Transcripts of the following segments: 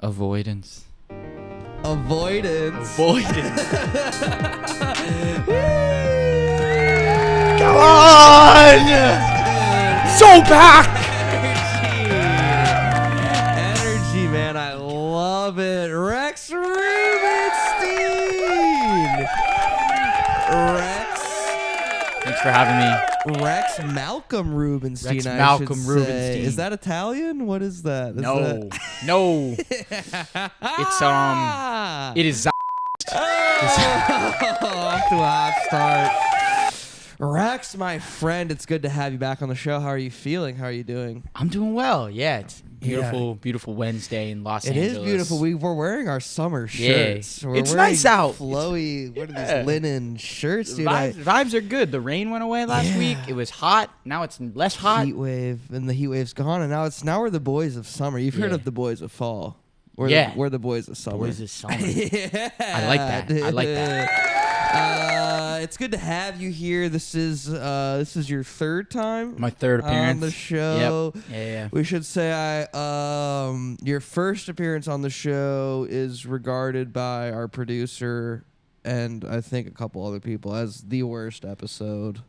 Avoidance. Avoidance. Come on! So back! Energy, man. I love it. Rex Rubinstein. Thanks for having me. Rex Malcolm Rubinstein. Rex I Malcolm should Rubinstein. say. Is that Italian? What is that? Is No. that- No. It is. Off to a hot start. Rex, my friend, it's good to have you back on the show. How are you feeling? How are you doing? I'm doing well. Yeah, it's beautiful, Yeah. beautiful Wednesday in Los It Angeles. is beautiful. We're wearing our summer Yeah. shirts. We're It's wearing nice out. Flowy. What are Yeah. these linen shirts, dude? Vibes are good. The rain went away last Yeah. week. It was hot. Now it's less hot. Heat wave, and the heat wave's gone, and now we're the boys of summer. You've heard Yeah. of the boys of fall. We're the boys of summer. Boys is summer. Yeah, I like that. I like that. It's good to have you here. This is your third time My third appearance on the show. Yep. Yeah. We should say your first appearance on the show is regarded by our producer and I think a couple other people as the worst episode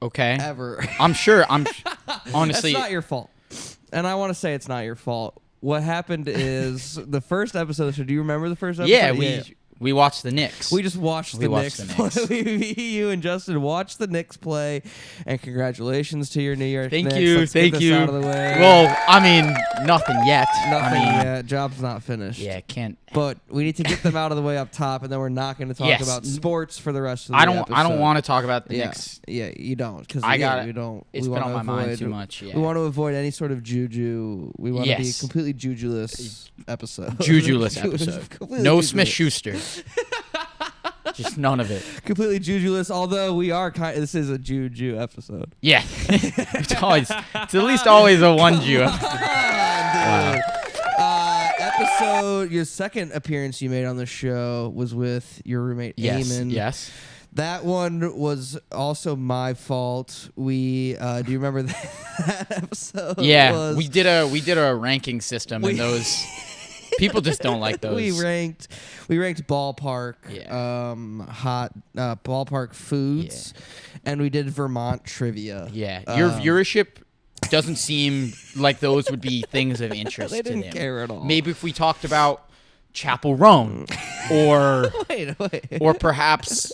Okay. ever. I'm sure. Honestly. That's not your fault. And I want to say it's not your fault. What happened is the first episode. So do you remember the first episode? Yeah, we watched the Knicks. We just watched the Knicks play. Me, you, and Justin watched the Knicks play, and congratulations to your New York Knicks. Let's get this out of the way. Well, I mean, nothing yet. Nothing yet. Job's not finished. Yeah, can't. But we need to get them out of the way up top, and then we're not going to talk about sports for the rest of the episode. I don't want to talk about the Knicks. Yeah, you don't. Because we don't. It's been on my mind too much. Yeah. We want to avoid any sort of juju. We want to be a completely jujuless episode. Jujuless episode. No Smith-Schuster. Just none of it. Completely jujuless, although we are this is a juju episode. Yeah. it's at least always a one Jew episode. Wow. Your second appearance you made on the show was with your roommate Eamon. Yes. That one was also my fault. We do you remember that episode? Yeah, we did a ranking system, and those people just don't like those. We ranked ballpark, hot ballpark foods, and we did Vermont trivia. Yeah, your viewership doesn't seem like those would be things of interest they to didn't them. care at all. Maybe if we talked about Chapel Roan, or wait. or perhaps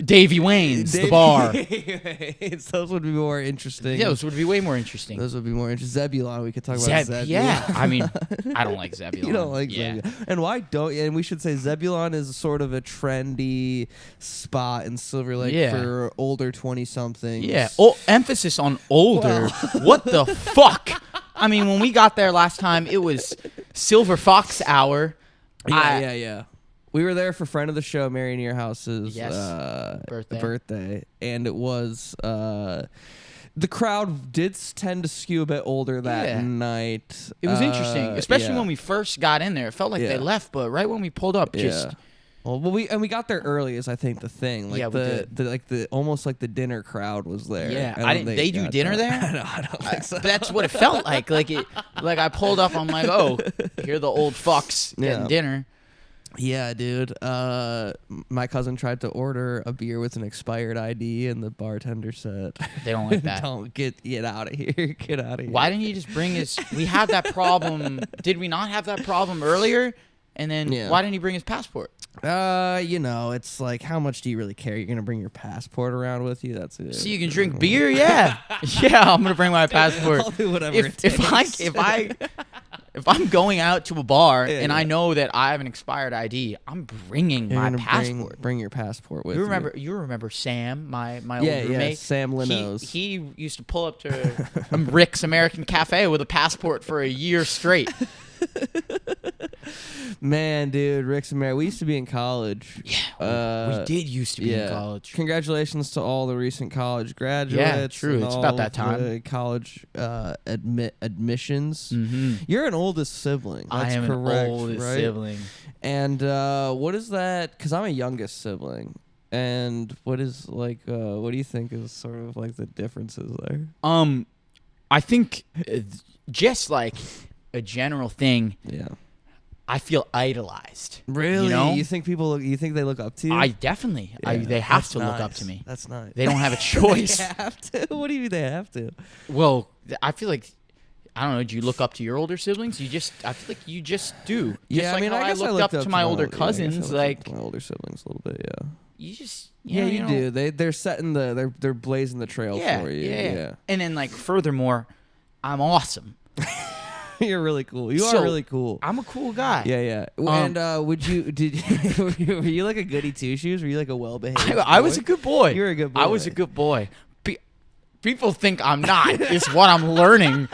Davy Wayne's, the bar. Those would be more interesting. Yeah, those would be way more interesting. Those would be more interesting. Zebulon, we could talk about Zebulon. Yeah, I mean, I don't like Zebulon. You don't like Zebulon. And why don't you? And we should say Zebulon is sort of a trendy spot in Silver Lake for older 20-somethings. Yeah, emphasis on older. What the fuck? I mean, when we got there last time, it was Silver Fox Hour. Yeah. We were there for friend of the show, Mary Near House's birthday, and it was the crowd did tend to skew a bit older that night. It was interesting, especially when we first got in there. It felt like they left, but right when we pulled up, just. Well, we got there early is I think the thing. Like the almost like the dinner crowd was there. Yeah, they do dinner there. I don't think so. But that's what it felt like. Like I pulled up. I'm like, oh, here are the old fucks getting dinner. Yeah, dude. My cousin tried to order a beer with an expired ID, and the bartender said, "They don't like that. Don't get out of here. Get out of here." Why didn't you just bring his? We had that problem. Did we not have that problem earlier? And then why didn't he bring his passport? It's like, how much do you really care? You're gonna bring your passport around with you? That's it. So you can drink beer? Yeah, yeah. I'm gonna bring my passport. I'll do whatever it takes. If I'm going out to a bar and I know that I have an expired ID, I'm bringing my passport. Bring your passport with you. You remember Sam, my old roommate? Yeah, Sam Linos. He used to pull up to Rick's American Cafe with a passport for a year straight. Man, dude, Rick's American. We used to be in college. Yeah, we did used to be in college. Congratulations to all the recent college graduates. Yeah, true. It's about that time. College admissions. Mm-hmm. You're an oldest sibling. That's I am correct, an oldest right? sibling. And what is that? Because I'm a youngest sibling. And what is what do you think is sort of like the differences there? I think just like a general thing. Yeah. I feel idolized. Really? You know? You think they look up to you? I definitely. Yeah, They have to nice. look up to me. That's nice. They don't have a choice. They have to. What do you mean they have to? Well, I feel like, I don't know. Do you look up to your older siblings? I feel like you just do. Yeah, just like I how guess I looked up to my older cousins. Like my older siblings a little bit. Yeah. You just. Yeah, you know, do. They're setting they're blazing the trail for you. Yeah. And then like furthermore, I'm awesome. You're really cool. You are really cool. I'm a cool guy. Yeah. And were you like a goody two shoes? Were you like a well behaved? I was a good boy. You were a good boy. I was a good boy. People think I'm not. Is what I'm learning.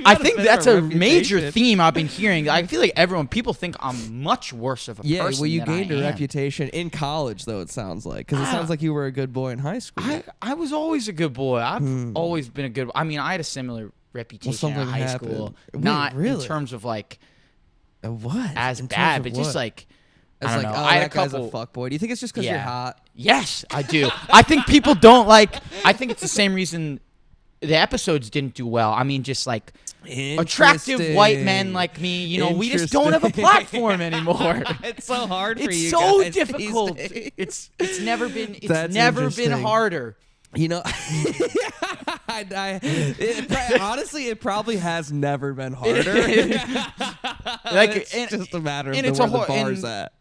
I think that's a major theme I've been hearing. I feel like people think I'm much worse of a person. Yeah, well, you gained a am. reputation in college, though, it sounds like. Because it sounds like you were a good boy in high school. I was always a good boy. I've always been a good. I mean, I had a similar reputation in high school. Wait, not really? in terms of like what as in bad, but what? just like It's I don't like, know. oh, I had that guy's a couple. fuckboy. Do you think it's just because you're hot? Yes, I do. I think people don't like. I think it's the same reason the episodes didn't do well. I mean, just like attractive white men like me. You know, we just don't have a platform anymore. It's so hard for you. It's so guys difficult. these days. It's never been. It's That's never been interesting. harder. You know, honestly, it probably has never been harder. Like, it's just a matter of and where the bar's at.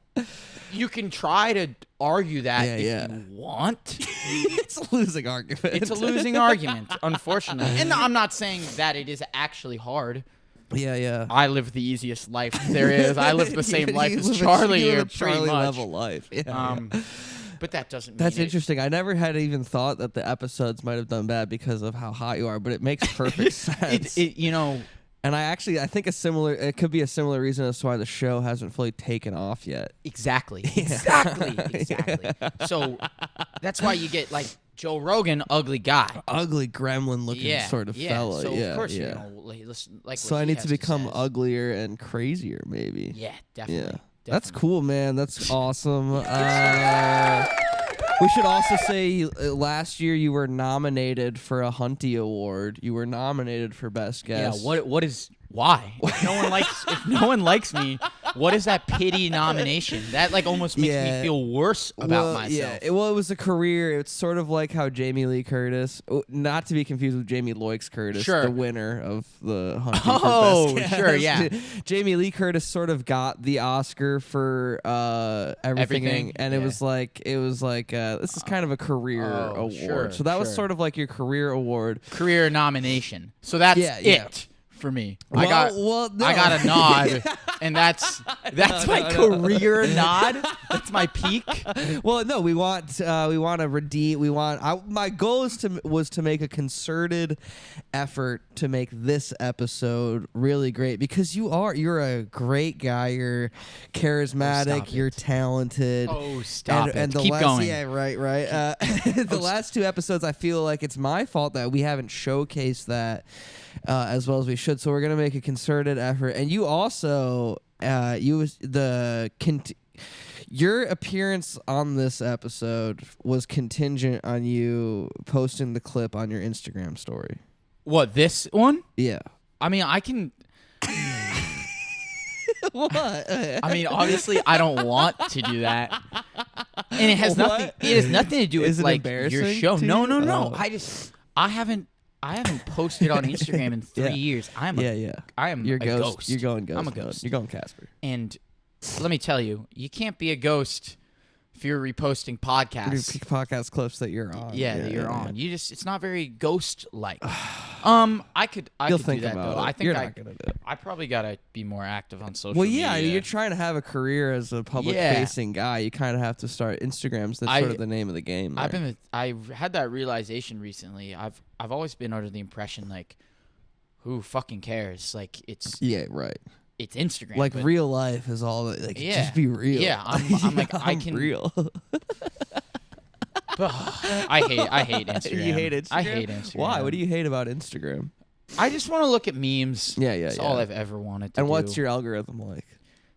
You can try to argue that if you want. It's a losing argument. It's a losing argument, unfortunately. And I'm not saying that it is actually hard. Yeah. I live the easiest life there is. I live the same life as live Charlie you here, live a pretty Charlie much. level life. Yeah. But that doesn't mean That's it. interesting. I never had even thought that the episodes might have done bad because of how hot you are, but it makes perfect sense. You know, and I think it could be a similar reason as to why the show hasn't fully taken off yet. exactly. Exactly. So that's why you get like Joe Rogan, ugly guy. Ugly gremlin looking sort of fella. So of course, you know, listen, like so what I he need has to become say. uglier and crazier, maybe. Yeah, definitely. Yeah. That's cool, man. That's awesome. We should also say last year you were nominated for a Hunty Award. You were nominated for Best Guest. Yeah, what is why? If no one likes me, what is that pity nomination? That like almost makes me feel worse about myself. Yeah, it was a career. It's sort of like how Jamie Lee Curtis, not to be confused with Jamie Loix Curtis, the winner of the Hunty for Best Guest. Sure, yeah. Jamie Lee Curtis sort of got the Oscar for everything, and it was like this is kind of a career award. Sure, so that was sort of like your career award, career nomination. So that's it. For me, no. I got a nod, and that's my career nod. That's my peak. Well, no, we want to redeem. My goal was to make a concerted effort to make this episode really great because you're a great guy. You're charismatic. You're talented. Oh, stop it! And Keep going. Yeah, right. The last two episodes, I feel like it's my fault that we haven't showcased that as well as we should. So we're gonna make a concerted effort. And you also, your appearance on this episode was contingent on you posting the clip on your Instagram story. What, this one? Yeah. I mean, I can. What? I mean, obviously, I don't want to do that, and it has nothing. It has nothing to do with like your show. No. Oh. I haven't posted on Instagram in 3 years. I am You're a ghost. You're going ghost. I'm a ghost. You're going Casper. And let me tell you, you can't be a ghost if you're reposting podcasts. Podcast clips that you're on. That you're on. You just, it's not very ghost-like. I could think do that about though. it. I think you're not gonna do it. I probably gotta be more active on social. Well, media. you're trying to have a career as a public-facing guy. You kind of have to start. Instagram's sort of the name of the game. There. I've had that realization recently. I've always been under the impression like, who fucking cares? Like it's right. It's Instagram. Like real life is all that. Like just be real. Yeah, I'm like I can real. I hate Instagram. You hate Instagram? I hate Instagram. Why? What do you hate about Instagram? I just want to look at memes. Yeah. That's all I've ever wanted to do. And what's your algorithm like?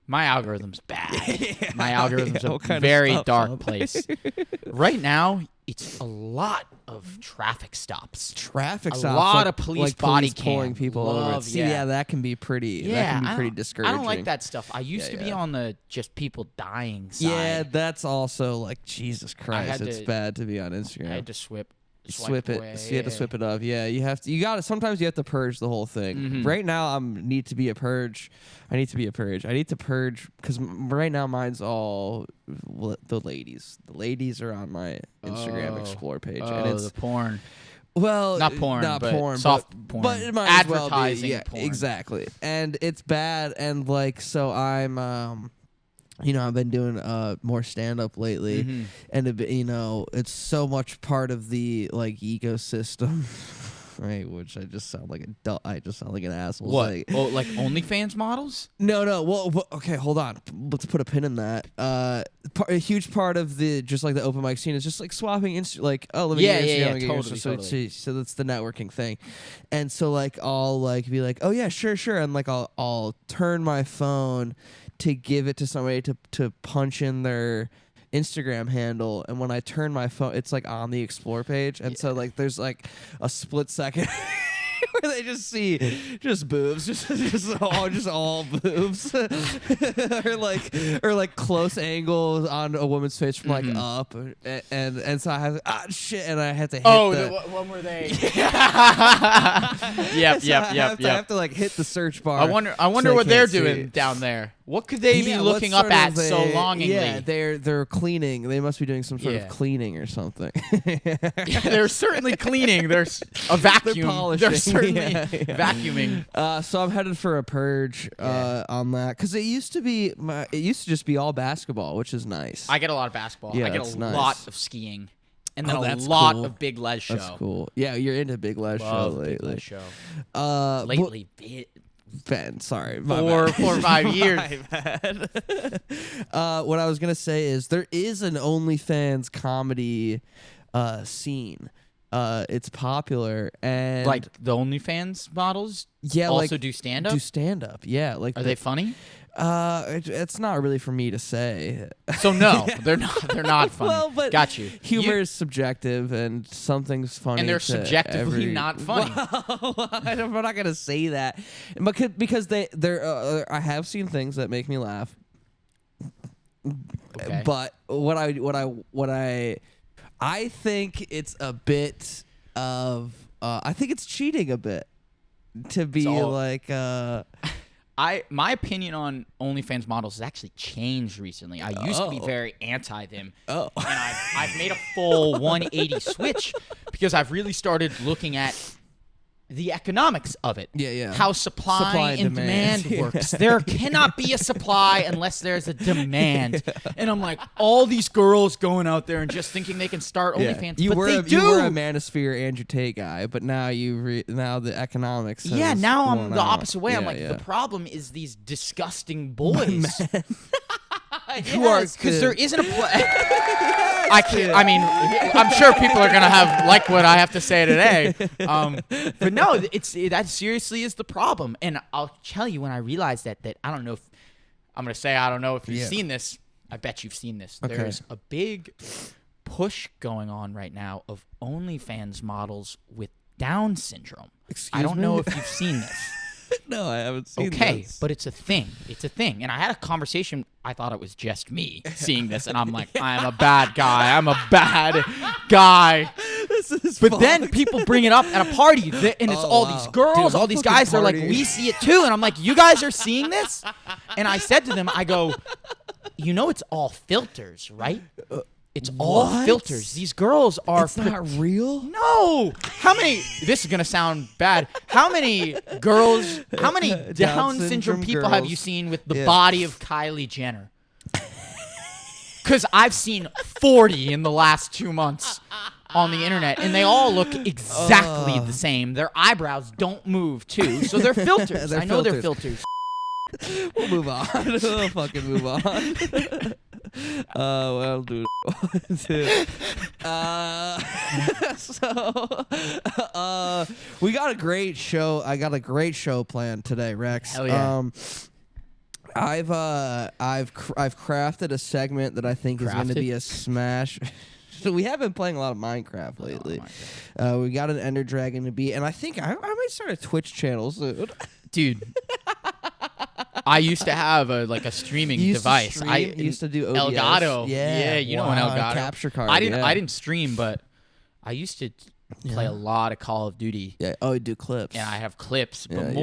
My algorithm's bad. My algorithm's a very dark place. Right now, it's a lot of traffic stops. A lot of police body pulling people over. See, that can be pretty. That can be pretty discouraging. I don't like that stuff. I used to be on the just people dying side. Yeah, that's also like Jesus Christ. It's bad to be on Instagram. I had to swipe it. Away. So you had to swip it up. Yeah, you have to. You got to. Sometimes you have to purge the whole thing. Right now, I need to be a purge. I need to purge because right now mine's all the ladies. The ladies are on my Instagram Explore page, and it's the porn. Well, not porn, soft porn, but it might advertising. As well be, porn. Exactly, and it's bad. And like, so I'm. I've been doing more stand up lately, and it's so much part of the like ecosystem, right? Which I just sound like an asshole. What? Like OnlyFans models? No. Well, okay, hold on. Let's put a pin in that. A huge part of the just like the open mic scene is just like swapping let me get your Instagram, totally. So that's the networking thing, and so like I'll like be like, oh yeah, sure, and like I'll turn my phone to give it to somebody to punch in their Instagram handle, and when I turn my phone, it's like on the Explore page, and so like there's like a split second where they just see just boobs, just all boobs, or like close angles on a woman's face from like up, and so I have shit, and I had to hit when were they? Yep. I have to like hit the search bar. I wonder what they're doing down there. What could they be looking up at so longingly? Yeah, they're cleaning. They must be doing some sort of cleaning or something. They're certainly cleaning. There's a vacuum. They're polishing. They're certainly vacuuming. So I'm headed for a purge on that because it used to just be all basketball, which is nice. I get a lot of basketball. Yeah, I get a lot of skiing. And then a lot of Big Les show. That's cool. Yeah, you're into Big Les show lately. Big Les show. Lately, Ben, sorry. 4 or 5 years. What I was going to say is there is an OnlyFans comedy scene. It's popular. And like the OnlyFans models also do stand-up? Do stand-up, yeah. Like Are they funny? It's not really for me to say. So no, they're not funny. Well, but got you. Humor is subjective, and something's funny. And they're subjectively not funny. Well, I'm not gonna say that, because they're. I have seen things that make me laugh. Okay. But I think it's a bit of. I think it's cheating a bit to be like. My opinion on OnlyFans models has actually changed recently. I used to be very anti them. And I've made a full 180 switch because I've really started looking at the economics of it. Yeah. How supply and demand works. There cannot be a supply unless there's a demand. And I'm like, all these girls going out there and just thinking they can start OnlyFans. You but were they do. You were a Manosphere Andrew Tate guy, but now now the economics. Yeah, now I'm the opposite way. I'm like, the problem is these disgusting boys. Who are, because there isn't a I mean, I'm sure people are gonna have like what I have to say today, but no, that seriously is the problem. And I'll tell you when I realized that I don't know if I'm gonna say I don't know if you've seen this. I bet you've seen this. Okay. There's a big push going on right now of OnlyFans models with Down syndrome. I don't know if you've seen this. No, I haven't seen this. Okay, but it's a thing. It's a thing. And I had a conversation. I thought it was just me seeing this, and I'm like, I'm a bad guy. I'm a bad guy. This is But then people bring it up at a party, and it's all these girls, Dude, all these guys. They're like, we see it too. And I'm like, you guys are seeing this? And I said to them, I go, it's all filters, right? It's all filters. These girls are... It's not real? No! How many... This is going to sound bad. How many girls... How many Down syndrome people have you seen with the body of Kylie Jenner? Because I've seen 40 in the last 2 months on the internet, and they all look exactly the same. Their eyebrows don't move, too. So they're filters. I know they're filters. We'll move on. We'll fucking move on. Well, dude. We got a great show. I got a great show planned today, Rex. Hell yeah. I've crafted a segment that I think is going to be a smash. So we have been playing a lot of Minecraft lately. We got an Ender Dragon to beat, and I think I might start a Twitch channel soon. Dude, I used to have a streaming device. I used to do OBS. Elgato. Yeah, you know an Elgato. Capture card. I didn't stream, but I used to play a lot of Call of Duty. Yeah. Oh, you do clips. And I have clips, but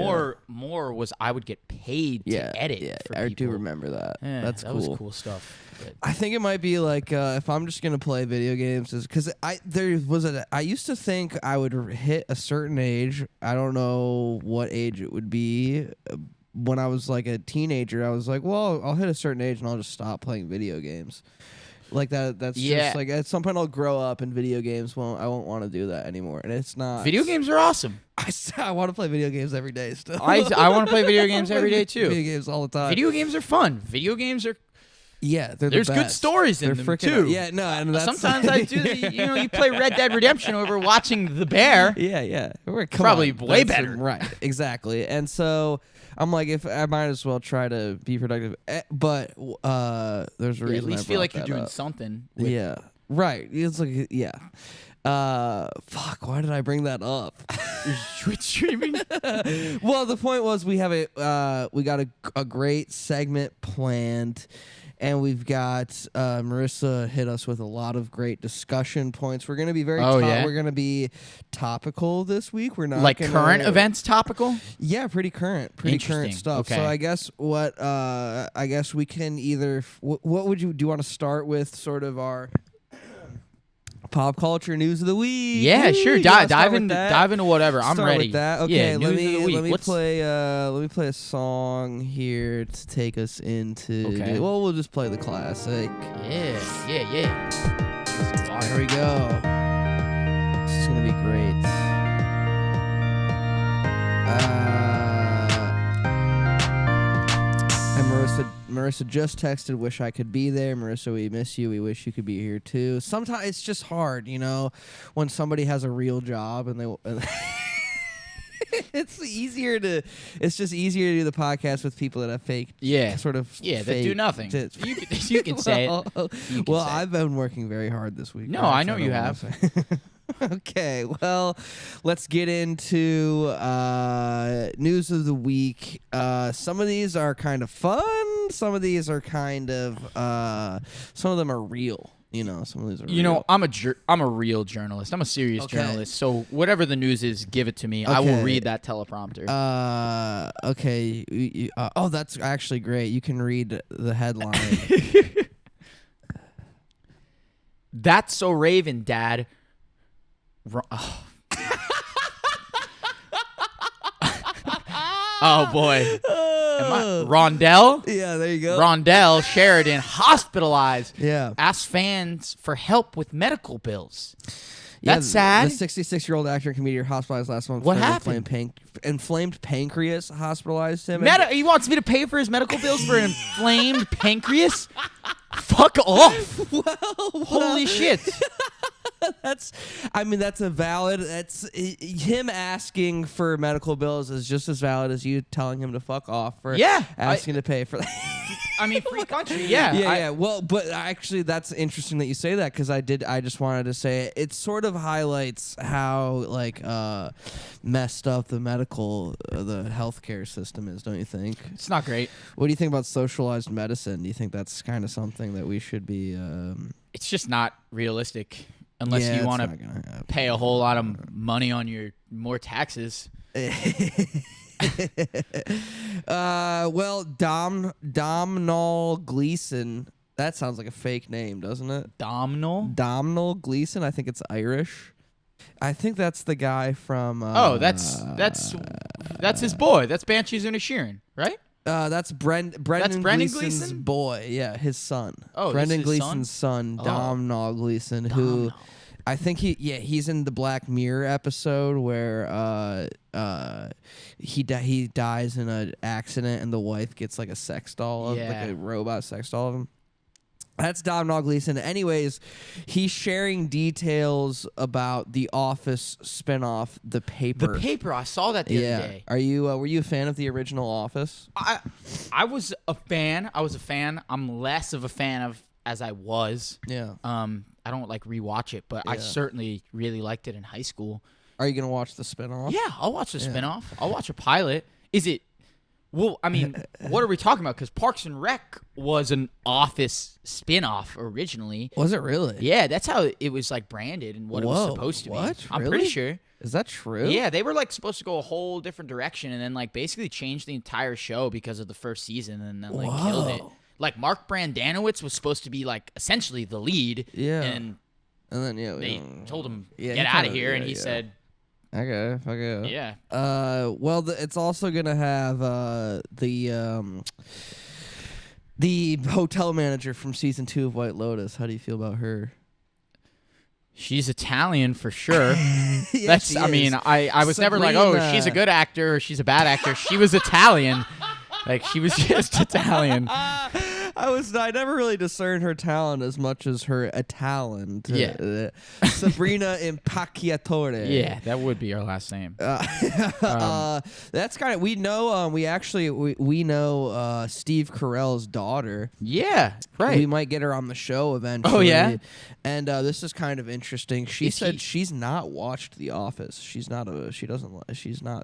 more was I would get paid to edit. Yeah, for I people. do remember that. Yeah, That's that cool. was cool stuff. But I think it might be like if I'm just gonna play video games, because I used to think I would hit a certain age. I don't know what age it would be. When I was like a teenager, I was like, well, I'll hit a certain age and I'll just stop playing video games. Like that. That's just like at some point I'll grow up and video games I won't want to do that anymore. And it's not. Video games are awesome. I want to play video games every day still. I want to play video games every day too. Video games all the time. Video games are fun. Video games are. Yeah, there's the good stories in them too. Yeah, no, and that's sometimes I do. You play Red Dead Redemption over watching The Bear. Yeah. Probably way better. Right, exactly. And so I'm like, if I might as well try to be productive, but there's a reason. At least feel like you're doing something. Yeah, right. It's like fuck. Why did I bring that up? Twitch streaming. Well, the point was we have we got a great segment planned, and we've got Marissa hit us with a lot of great discussion points. We're gonna be we're gonna be topical this week. We're not current events topical. Yeah, pretty current stuff. Okay. So I guess we can either what would you do? You want to start with sort of our pop culture news of the week? Yeah, sure. Dive into whatever. I'm ready. With that. Okay, yeah, let me play a song here to take us into. Okay. Well, we'll just play the classic. Yeah. Here we go. This is gonna be great. And Marissa just texted, wish I could be there. Marissa, we miss you. We wish you could be here too. Sometimes it's just hard, when somebody has a real job and they it's just easier to do the podcast with people that have fake that do nothing. You can say it. I've been working very hard this week. No, I know you have. Okay, well, let's get into news of the week. Some of these are kind of fun. Some of these are kind of some of them are real. Some of these are real. I'm a real journalist. I'm a serious journalist. So whatever the news is, give it to me. Okay. I will read that teleprompter. Okay. That's actually great. You can read the headline. That's so Raven, Dad. Oh boy. Rondell? Yeah, there you go. Rondell Sheridan hospitalized. Yeah. Asked fans for help with medical bills. That's sad. The 66-year-old actor and comedian hospitalized last month. What happened? Inflamed pancreas hospitalized him. He wants me to pay for his medical bills for an inflamed pancreas? Fuck off. Holy shit. That's him asking for medical bills is just as valid as you telling him to fuck off for asking to pay for that. Free country, yeah. Yeah. Well, but actually, that's interesting that you say that because I just wanted to say it sort of highlights how messed up the healthcare system is, don't you think? It's not great. What do you think about socialized medicine? Do you think that's kind of something that we should be? It's just not realistic. Unless you want to pay a whole lot of money on more taxes. Well, Domhnall Gleeson. That sounds like a fake name, doesn't it? Domhnall Gleeson. I think it's Irish. I think that's the guy from. That's his boy. That's Banshees and Inisherin, right? That's Brendan Gleeson's boy. Yeah, his son. Oh, Brendan Gleeson's son, Domhnall Gleeson, who I think he's in the Black Mirror episode where he dies in an accident and the wife gets like a sex doll of like a robot sex doll of him. That's Domhnall Gleeson. Anyways, he's sharing details about the Office spinoff, The Paper. The Paper. I saw that the other day. Are you? Were you a fan of the original Office? I was a fan. I'm less of a fan of as I was. Yeah. I don't like rewatch it, but I certainly really liked it in high school. Are you gonna watch the spinoff? Yeah, I'll watch the spinoff. I'll watch a pilot. Is it? Well, I mean, what are we talking about? Because Parks and Rec was an Office spinoff originally. Was it really? Yeah, that's how it was like branded and what it was supposed to be. I'm pretty sure. Is that true? Yeah, they were like supposed to go a whole different direction and then like basically change the entire show because of the first season and then like killed it. Like Mark Brandanowitz was supposed to be like essentially the lead. Yeah. And then they told him get out of here, and he said. Okay. Yeah. Well, it's also gonna have the hotel manager from season 2 of White Lotus. How do you feel about her? She's Italian for sure. Yeah, I mean, I was never like, oh, she's a good actor or she's a bad actor. She was Italian. Like she was just Italian. I never really discerned her talent as much as her talent. Yeah. Sabrina Impacciatore. Yeah, that would be her last name. That's kind of we know. We know Steve Carell's daughter. Yeah, right. We might get her on the show eventually. Oh yeah. And this is kind of interesting. She said she's not watched The Office. She's not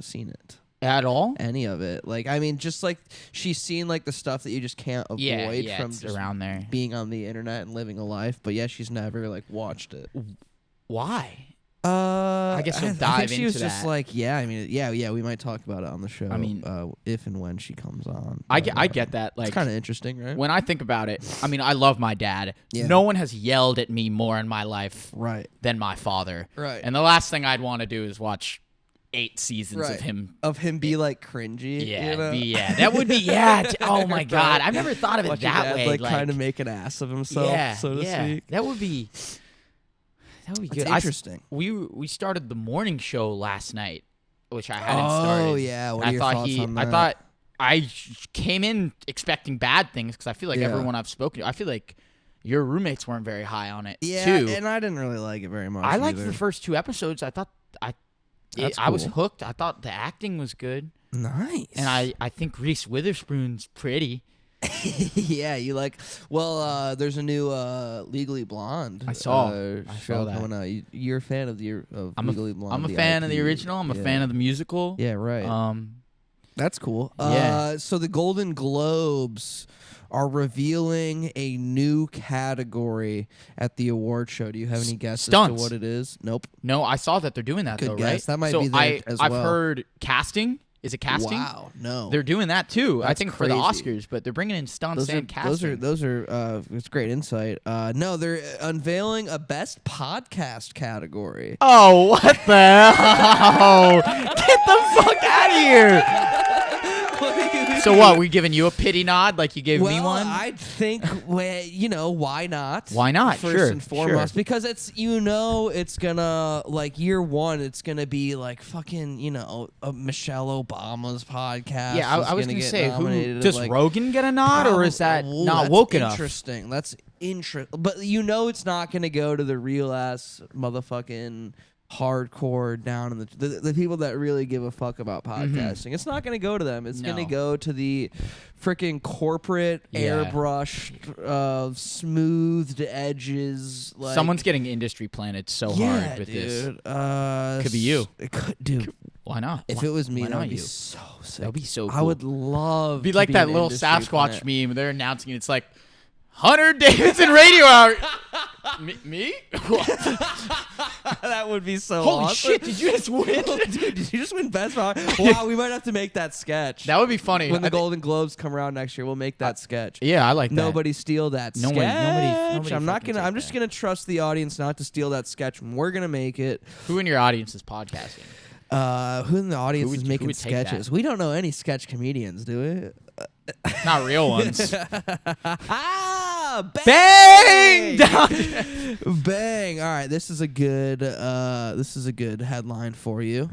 seen it. At all? Any of it. Like, I mean, just like she's seen like the stuff that you just can't avoid from just around there being on the internet and living a life. But yeah, she's never like watched it. Why? I guess we'll dive into that. She was just like, we might talk about it on the show. I mean, if and when she comes on. I get that. Like, it's kind of interesting, right? When I think about it, I mean, I love my dad. Yeah. No one has yelled at me more in my life than my father. Right. And the last thing I'd want to do is watch 8 seasons of him be like cringy. Yeah, you know? That would be oh my god, I've never thought of it that way. Like kind of make an ass of himself, so to speak. That would be good. Interesting. We started the morning show last night, which I hadn't started. Oh yeah, what are your thoughts on that? I thought I came in expecting bad things because I feel like everyone I've spoken to, I feel like your roommates weren't very high on it too. And I didn't really like it very much. I liked the first 2 episodes. I thought I was hooked. I thought the acting was good. Nice. And I think Reese Witherspoon's pretty. Yeah, you like. Well, there's a new Legally Blonde. I saw show that. coming out. You're a fan of Legally Blonde. I'm a fan of the original. I'm a fan of the musical. Yeah, right. That's cool. Yeah. So the Golden Globes are revealing a new category at the award show. Do you have any guesses as to what it is? Nope. No, I saw that they're doing that. Good though, guess. Right? That might be there as well. I've heard casting. Is it casting? Wow, no. They're doing that too. That's I think crazy. for the Oscars, but they're bringing in stunts and casting. Those are it's great insight. No, they're unveiling a best podcast category. Oh, what the hell? Get the fuck out of here. So what? We giving you a pity nod like you gave me one? I think, why not? Why not? First and foremost, because it's it's gonna like year one. It's gonna be like fucking Michelle Obama's podcast. Yeah, I was gonna say, does like, Rogan get a nod, or is that not woke enough? Interesting. That's interesting. But it's not gonna go to the real ass motherfucking hardcore down in the people that really give a fuck about podcasting. It's not going to go to them. It's going to go to the freaking corporate airbrushed smoothed edges. Like, someone's getting industry planted so hard with this. Could be you. It could, dude. Why not? If it was me, that would be so sick. That would be so cool. I would love be like that little Sasquatch meme. They're announcing it's like Hunter Davidson Radio Hour. Me? That would be so Holy awesome. shit, did you just win? Dude, did you just win Best Podcast? Wow, we might have to make that sketch. That would be funny. When the Golden Globes come around next year, we'll make that sketch. Yeah, I like that. Nobody steal that sketch. Nobody I'm just gonna trust the audience not to steal that sketch. We're gonna make it. Who in your audience is podcasting? Who in the audience is making sketches? We don't know any sketch comedians, do we? Not real ones. Bang! Bang! All right, this is a good headline for you.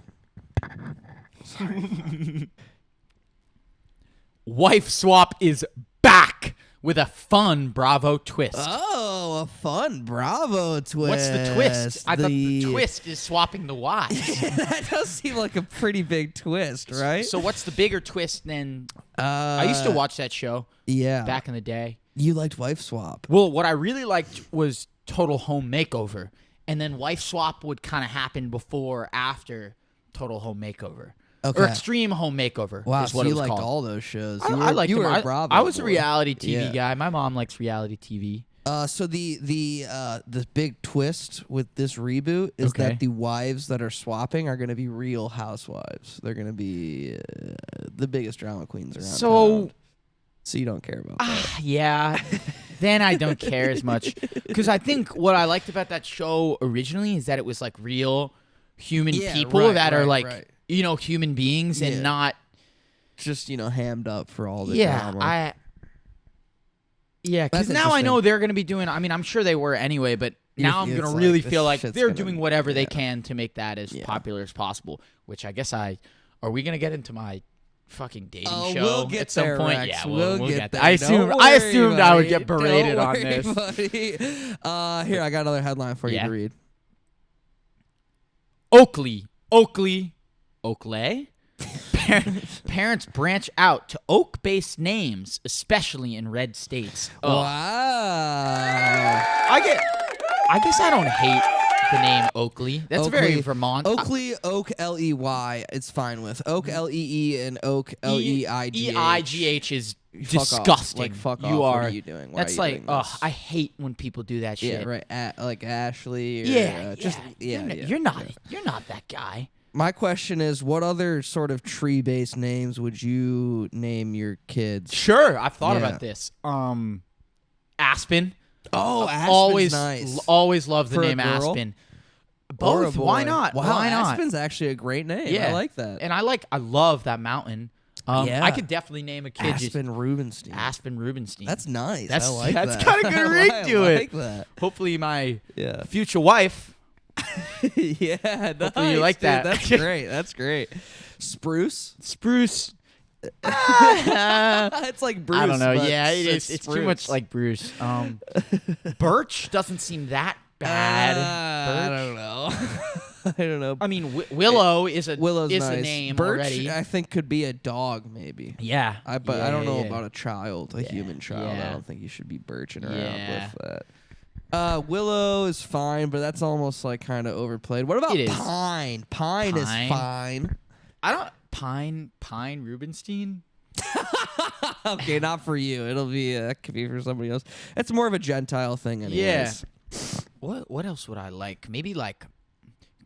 Wife swap is back with a fun Bravo twist. Oh, a fun Bravo twist. What's the twist? I thought the twist is swapping the wives. That does seem like a pretty big twist, right? So what's the bigger twist than... I used to watch that show back in the day. You liked Wife Swap. Well, what I really liked was Total Home Makeover. And then Wife Swap would kind of happen before or after Total Home Makeover. Okay. Or Extreme Home Makeover. Wow, is what so it was you liked called. all those shows. I liked them. A Bravo I was a boy. reality TV guy. My mom likes reality TV. So the big twist with this reboot is that the wives that are swapping are going to be real housewives. They're going to be the biggest drama queens around. So you don't care about that. Yeah. Then I don't care as much. Because I think what I liked about that show originally is that it was like real human people that are like, you know, human beings and not just, you know, hammed up for all the drama. Because now I know they're going to be doing, I mean, I'm sure they were anyway, but now I'm going to really feel like they're doing whatever they can to make that as popular as possible, which I guess are we going to get into my fucking dating show we'll get at some there, point? Rex. Yeah, we'll get there. I assumed I would get berated on this. Here, I got another headline for you to read. Oakley. Parents branch out to oak-based names, especially in red states. Wow. I guess I don't hate the name Oakley. That's very Vermont. Oakley, Oak L-E-Y, it's fine with. Oak L-E-E and Oak L-E-I-G-H. E-I-G-H is disgusting. Like, fuck off. You are. What are you doing? Why that's are you like, doing this? I hate when people do that shit. Yeah, right. Like Ashley. Or, You're not that guy. My question is, what other sort of tree-based names would you name your kids? Sure, I've thought about this. Aspen. Oh, Aspen's nice. Always loved the name Aspen. Both. Why not? Wow, Why not? Aspen's actually a great name. Yeah. I like that. And I love that mountain. I could definitely name a kid Aspen Rubinstein. Aspen Rubinstein. That's nice. I like that. That's got a good ring to it. I like that. Hopefully my future wife. Yeah, hopefully you like that. That's great. That's great. Spruce. It's like Bruce. I don't know. Yeah, it's it's too much like Bruce. Birch doesn't seem that bad. I don't know. I don't know. I mean, Willow is a nice. a name Birch, already. I think could be a dog maybe. Yeah. But I don't know about a child, a human child. Yeah. I don't think you should be birching around with that. Willow is fine, but that's almost like kind of overplayed. What about Pine? Pine is fine. I don't Pine Rubinstein. Okay, not for you. It'll be could be for somebody else. It's more of a Gentile thing, anyways. Yeah. What else would I like? Maybe like,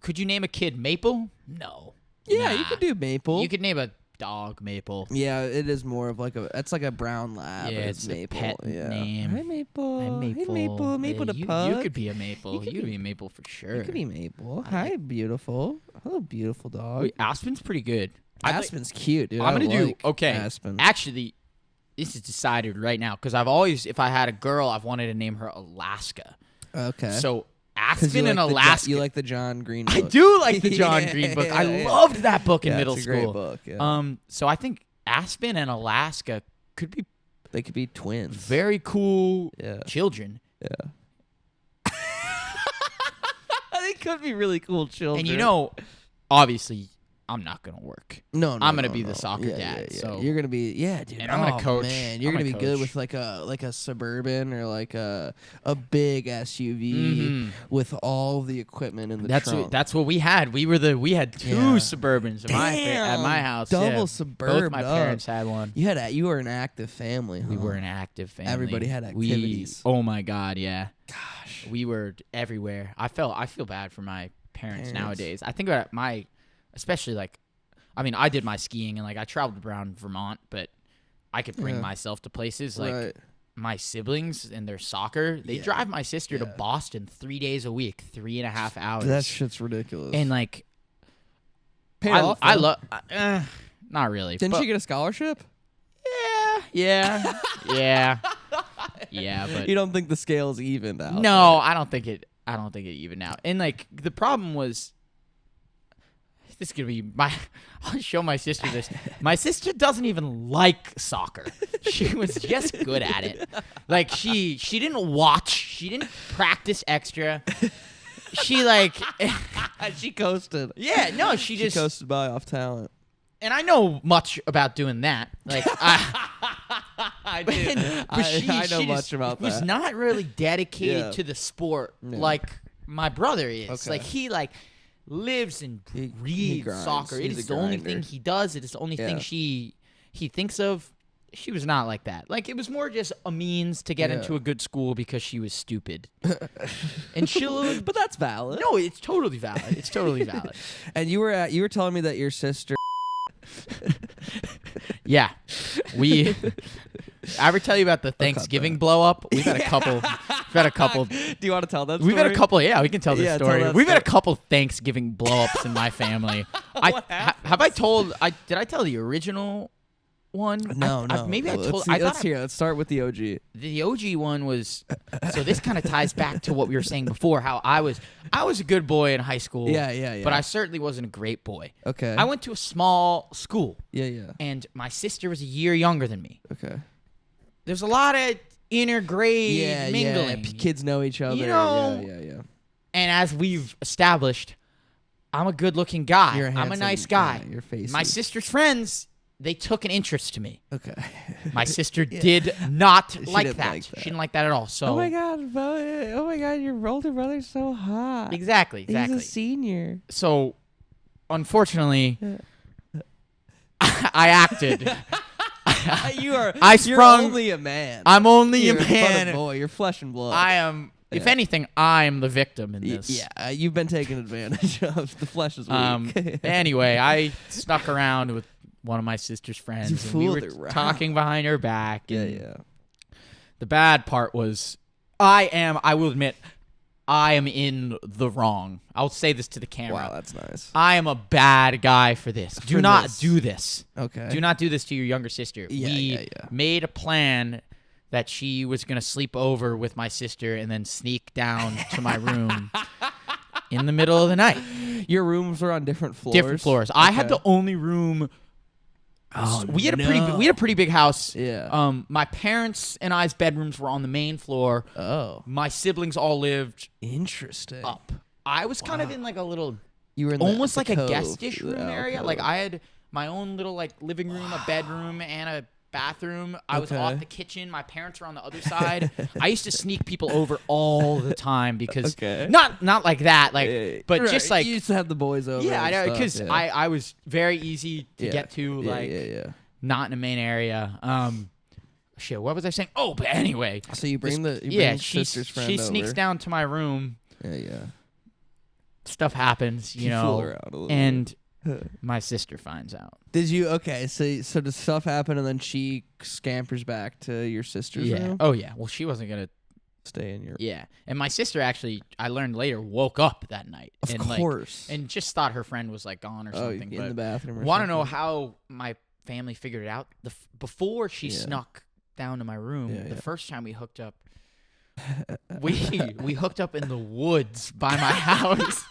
could you name a kid Maple? No. Yeah, you could do Maple. You could name a dog Maple. Yeah, it is more of like it's like a brown lab. Yeah, it's Maple. A pet name. Hi Maple. Hi Maple. Hey Maple. Maple the pug. You could be a Maple. You could be a Maple for sure. You could be Maple. Hi, beautiful. Hello, beautiful dog. Wait, Aspen's pretty good. Aspen's cute, dude. I'm gonna do Aspen. Actually, this is decided right now because I've always, if I had a girl, I've wanted to name her Alaska. Okay. So Aspen and Alaska. You like the John Green book. I do like the John Green book. I loved that book in middle it's a school. Great book. Yeah. So I think Aspen and Alaska could be. They could be twins. Very cool children. Yeah. They could be really cool children. And you know, obviously, I'm not gonna work. No, I'm gonna be the soccer dad. Yeah. So you're gonna be, dude. And I'm gonna coach. Man, you're gonna be good with like a Suburban or like a big SUV with all the equipment in the trunk. That's what we had. We had two Suburbans at my house. Double Suburban. Both my parents had one. You were an active family. Huh? We were an active family. Everybody had activities. Oh my God, yeah. Gosh, we were everywhere. I feel bad for my parents nowadays. I think about especially like, I mean, I did my skiing and like I traveled around Vermont, but I could bring myself to places like my siblings and their soccer. They drive my sister to Boston 3 days a week, 3.5 hours. That shit's ridiculous. And like, I love. Not really. Didn't she get a scholarship? Yeah. But you don't think the scale's evened out? No, I don't think it evened out. And like the problem was, this is gonna be my. I'll show my sister this. My sister doesn't even like soccer. She was just good at it. Like she didn't watch. She didn't practice extra. She she coasted. Yeah, no, she just coasted by off talent. And I know much about doing that. Like I did. I know much about that. Was not really dedicated to the sport like my brother is. Okay. Like he lives and breathes soccer. It is the only thing he does. It is the only thing he thinks of. She was not like that. Like it was more just a means to get into a good school because she was stupid. And but that's valid. No, it's totally valid. It's totally valid. And you were telling me that your sister. Yeah, I ever tell you about the Thanksgiving blow up? We've had a couple. Do you want to tell that story? We've had a couple. Yeah, we can tell this story. We've had a story. couple Thanksgiving blow ups in my family. Have I told? Did I tell the original one? No. Maybe I told. Let's hear. Let's start with the OG. The OG one was. So this kind of ties back to what we were saying before. How I was a good boy in high school. Yeah. But I certainly wasn't a great boy. Okay. I went to a small school. Yeah. And my sister was a year younger than me. Okay. There's a lot of intergrade mingling. Yeah. Kids know each other. You know, Yeah. And as we've established, I'm a good-looking guy. You're I'm a nice guy. Yeah, you're facey. My sister's friends, they took an interest to me. Okay. My sister did not like didn't that. like that. She didn't like that at all. So. Oh my god, your older brother's so hot. Exactly. He's a senior. So, unfortunately, I acted. You're only a man. I'm only you're a man. A boy. You're flesh and blood. I am. If anything, I'm the victim in this. Yeah, you've been taken advantage of. The flesh is weak. Anyway, I snuck around with one of my sister's friends, and we were talking behind her back. Yeah. The bad part was, I will admit, I am in the wrong. I'll say this to the camera. Wow, that's nice. I am a bad guy for this. Do not do this. Okay. Do not do this to your younger sister. Yeah. We made a plan that she was going to sleep over with my sister and then sneak down to my room in the middle of the night. Your rooms were on different floors? Different floors. Okay. I had the only room. We had a pretty big house. Yeah. My parents and I's bedrooms were on the main floor. Oh. My siblings all lived interesting up. I was kind of in like a little. You were in almost like a guestish room area. Like I had my own little like living room, a bedroom, and a bathroom. I was off the kitchen. My parents were on the other side. I used to sneak people over all the time because not like that, but just like you used to have the boys over. Yeah, I know because I was very easy to get to, not in the main area. Shit, what was I saying? Oh, but anyway. So you bring sister's friend she sneaks down to my room. Yeah. Stuff happens, you know, fool around a little and my sister finds out. Did you? Okay, so does stuff happen and then she scampers back to your sister's room? Oh, yeah. Well, she wasn't going to stay in your... Yeah. And my sister actually, I learned later, woke up that night. Of course. And just thought her friend was like gone or something. In the bathroom or want to know how my family figured it out? Before she snuck down to my room, the first time we hooked up, we hooked up in the woods by my house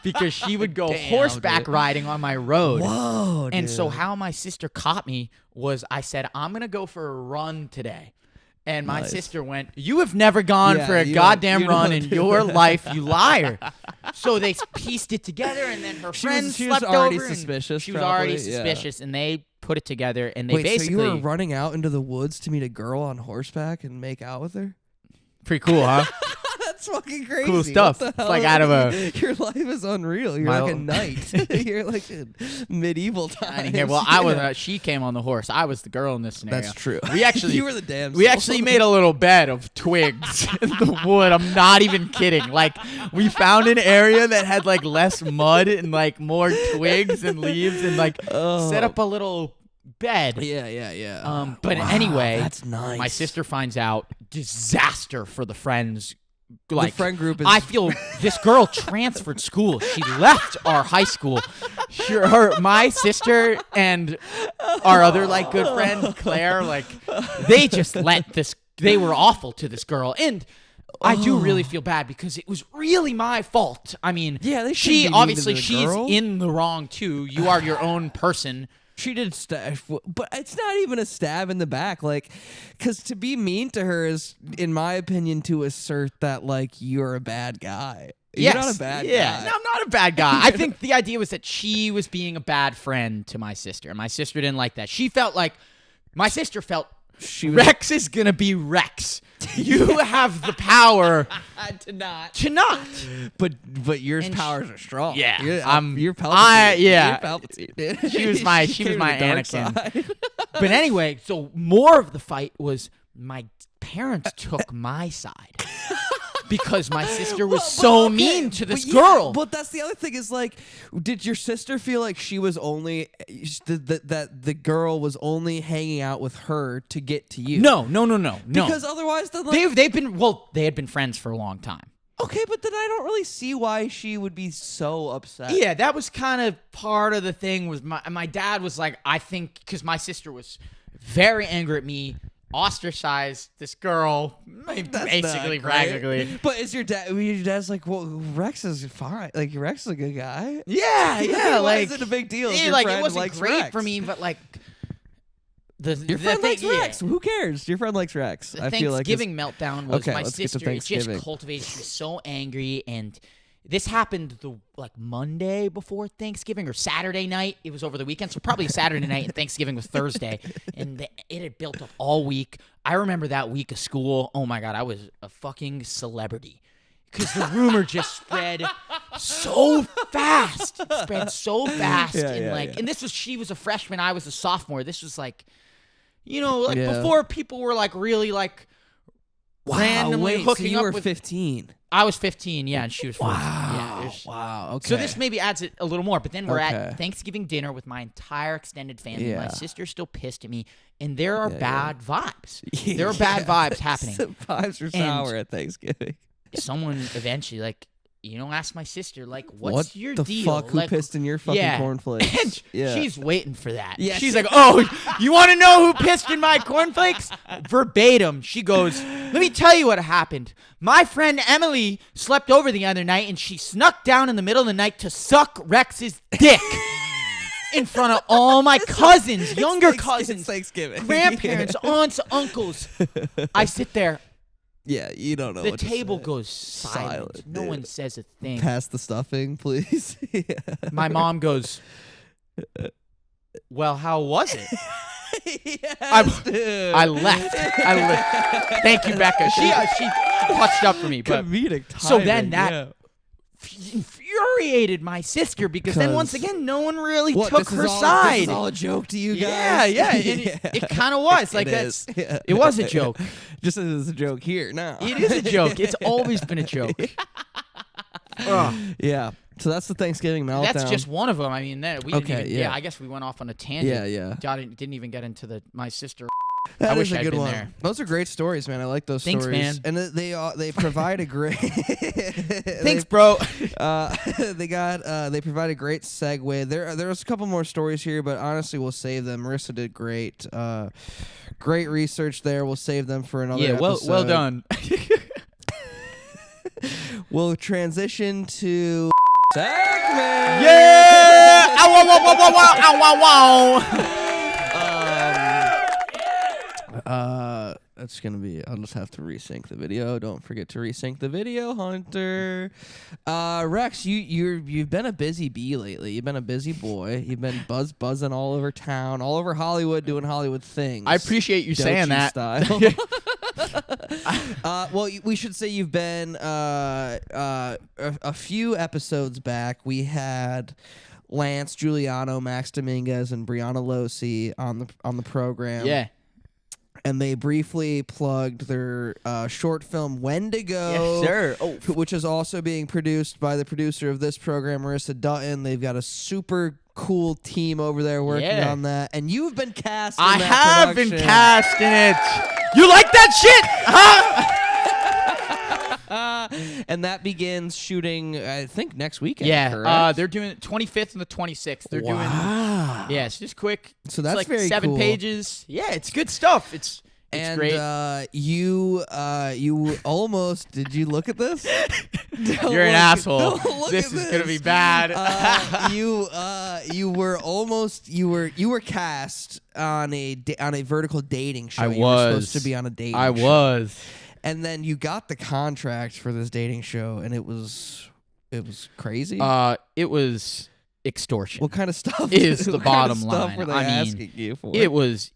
because she would go horseback riding on my road. Whoa, and so how my sister caught me was I said, I'm going to go for a run today. And my sister went, you have never gone for a goddamn run in your life, you liar. So they pieced it together, and then her friends slept over. Already suspicious. She was already suspicious, and they put it together, and they basically... so you were running out into the woods to meet a girl on horseback and make out with her? Pretty cool, huh? That's fucking crazy. Cool stuff. It's like out of a... Your life is unreal. You're like a knight. You're like a medieval time. Well, she came on the horse. I was the girl in this scenario. That's true. We actually... You were the damsel. We actually made a little bed of twigs in the wood. I'm not even kidding. Like, we found an area that had, like, less mud and, like, more twigs and leaves and, like, set up a little... bed. Yeah. But anyway, that's nice. My sister finds out. Disaster for the friends. Like, the friend group is... I feel this girl transferred school. She left our high school. My sister and our other like good friend Claire, like they just let this. They were awful to this girl, and I do really feel bad because it was really my fault. I mean, yeah, she's in the wrong too. You are your own person. She did stab, but it's not even a stab in the back. Like, because to be mean to her is, in my opinion, to assert that, like, you're a bad guy. You're not a bad guy. No, I'm not a bad guy. I think the idea was that she was being a bad friend to my sister, and my sister didn't like that. She felt like, my sister felt, Rex is going to be Rex. You have the power to not. But your powers are strong. Yeah. You're Palpatine. You're Palpatine, dude. She was my Anakin. But anyway, so more of the fight was my parents took my side. Because my sister was mean to this girl. But that's the other thing is, like, did your sister feel like she was only that the girl was only hanging out with her to get to you? No. Because otherwise, then, like, they had been friends for a long time. Okay, but then I don't really see why she would be so upset. Yeah, that was kind of part of the thing. Was my dad was like, I think because my sister was very angry at me. Ostracized this girl, basically, practically. But is your dad's like, well, Rex is fine. Like, Rex is a good guy. Yeah. Why is it a big deal? Yeah, like, it wasn't great Rex for me, but like, your friend likes Rex. Who cares? Your friend likes Rex. The Thanksgiving meltdown was my sister. It just cultivated. She was so angry, and this happened Monday before Thanksgiving or Saturday night. It was over the weekend, so probably Saturday night, and Thanksgiving was Thursday. And it had built up all week. I remember that week of school. Oh my God, I was a fucking celebrity because the rumor just spread so fast. And she was a freshman, I was a sophomore. This was before people were really randomly hooking so you up were with 15. I was 15, yeah, and she was 14. Wow. Okay. So this maybe adds it a little more, but then we're at Thanksgiving dinner with my entire extended family. Yeah. My sister's still pissed at me, and there are bad vibes. There are bad vibes happening. The vibes are sour at Thanksgiving. Someone eventually, asked my sister, what's your deal? What the fuck? Who pissed in your fucking cornflakes? And she's waiting for that. Yeah, she's like, oh, you want to know who pissed in my cornflakes? Verbatim. She goes, let me tell you what happened. My friend Emily slept over the other night, and she snuck down in the middle of the night to suck Rex's dick. In front of all my cousins, younger cousins, Thanksgiving, grandparents, aunts, uncles. I sit there. Yeah, you don't know the what table to say. goes silent. No one says a thing. Pass the stuffing, please. Yeah. My mom goes, well, how was it? Yes, dude. I left. Thank you, Becca. She clutched up for me. But comedic timing, so then that infuriated my sister because then once again no one really took her side. This is all a joke to you guys. Yeah. It kind of was it was a joke. Just as a joke here now. It is a joke. It's always been a joke. Yeah. So that's the Thanksgiving meltdown. That's just one of them. I mean, I guess we went off on a tangent. Yeah. Didn't even get into my sister. That I is wish a good one. There. Those are great stories, man. I like those Thanks, stories. man. And they provide a great. Thanks, bro. They provide a great segue. There was a couple more stories here, but honestly, we'll save them. Marissa did great. Great research there. We'll save them for another episode. Well done. We'll transition to segment. Yeah! Ow, wow, wow, wow, wow, ow, wow, wow. That's gonna be. I'll just have to resync the video. Don't forget to resync the video, Hunter. Rex, you've been a busy bee lately. You've been a busy boy. You've been buzzing all over town, all over Hollywood, doing Hollywood things. I appreciate you saying that. Style. Well, we should say you've been a few episodes back. We had Lance Giuliano, Max Dominguez, and Brianna Losi on the program. Yeah. And they briefly plugged their short film Wendigo, yes, sir. Which is also being produced by the producer of this program, Marissa Dutton. They've got a super cool team over there working on that. And you've been cast in that production. Been cast in it. You like that shit, huh? And that begins shooting, I think, next weekend. Yeah, they're doing it 25th and the 26th. They're doing. Yeah, it's just quick. So that's like very 7 cool. pages. Yeah, it's good stuff. And great. You almost, did you look at this? You're an asshole. This is gonna be bad. You were cast on a vertical dating show. I You was were supposed to be on a dating show. I was. And then you got the contract for this dating show, and it was crazy. It was extortion. What kind of stuff is the bottom line? Were they asking you for? It was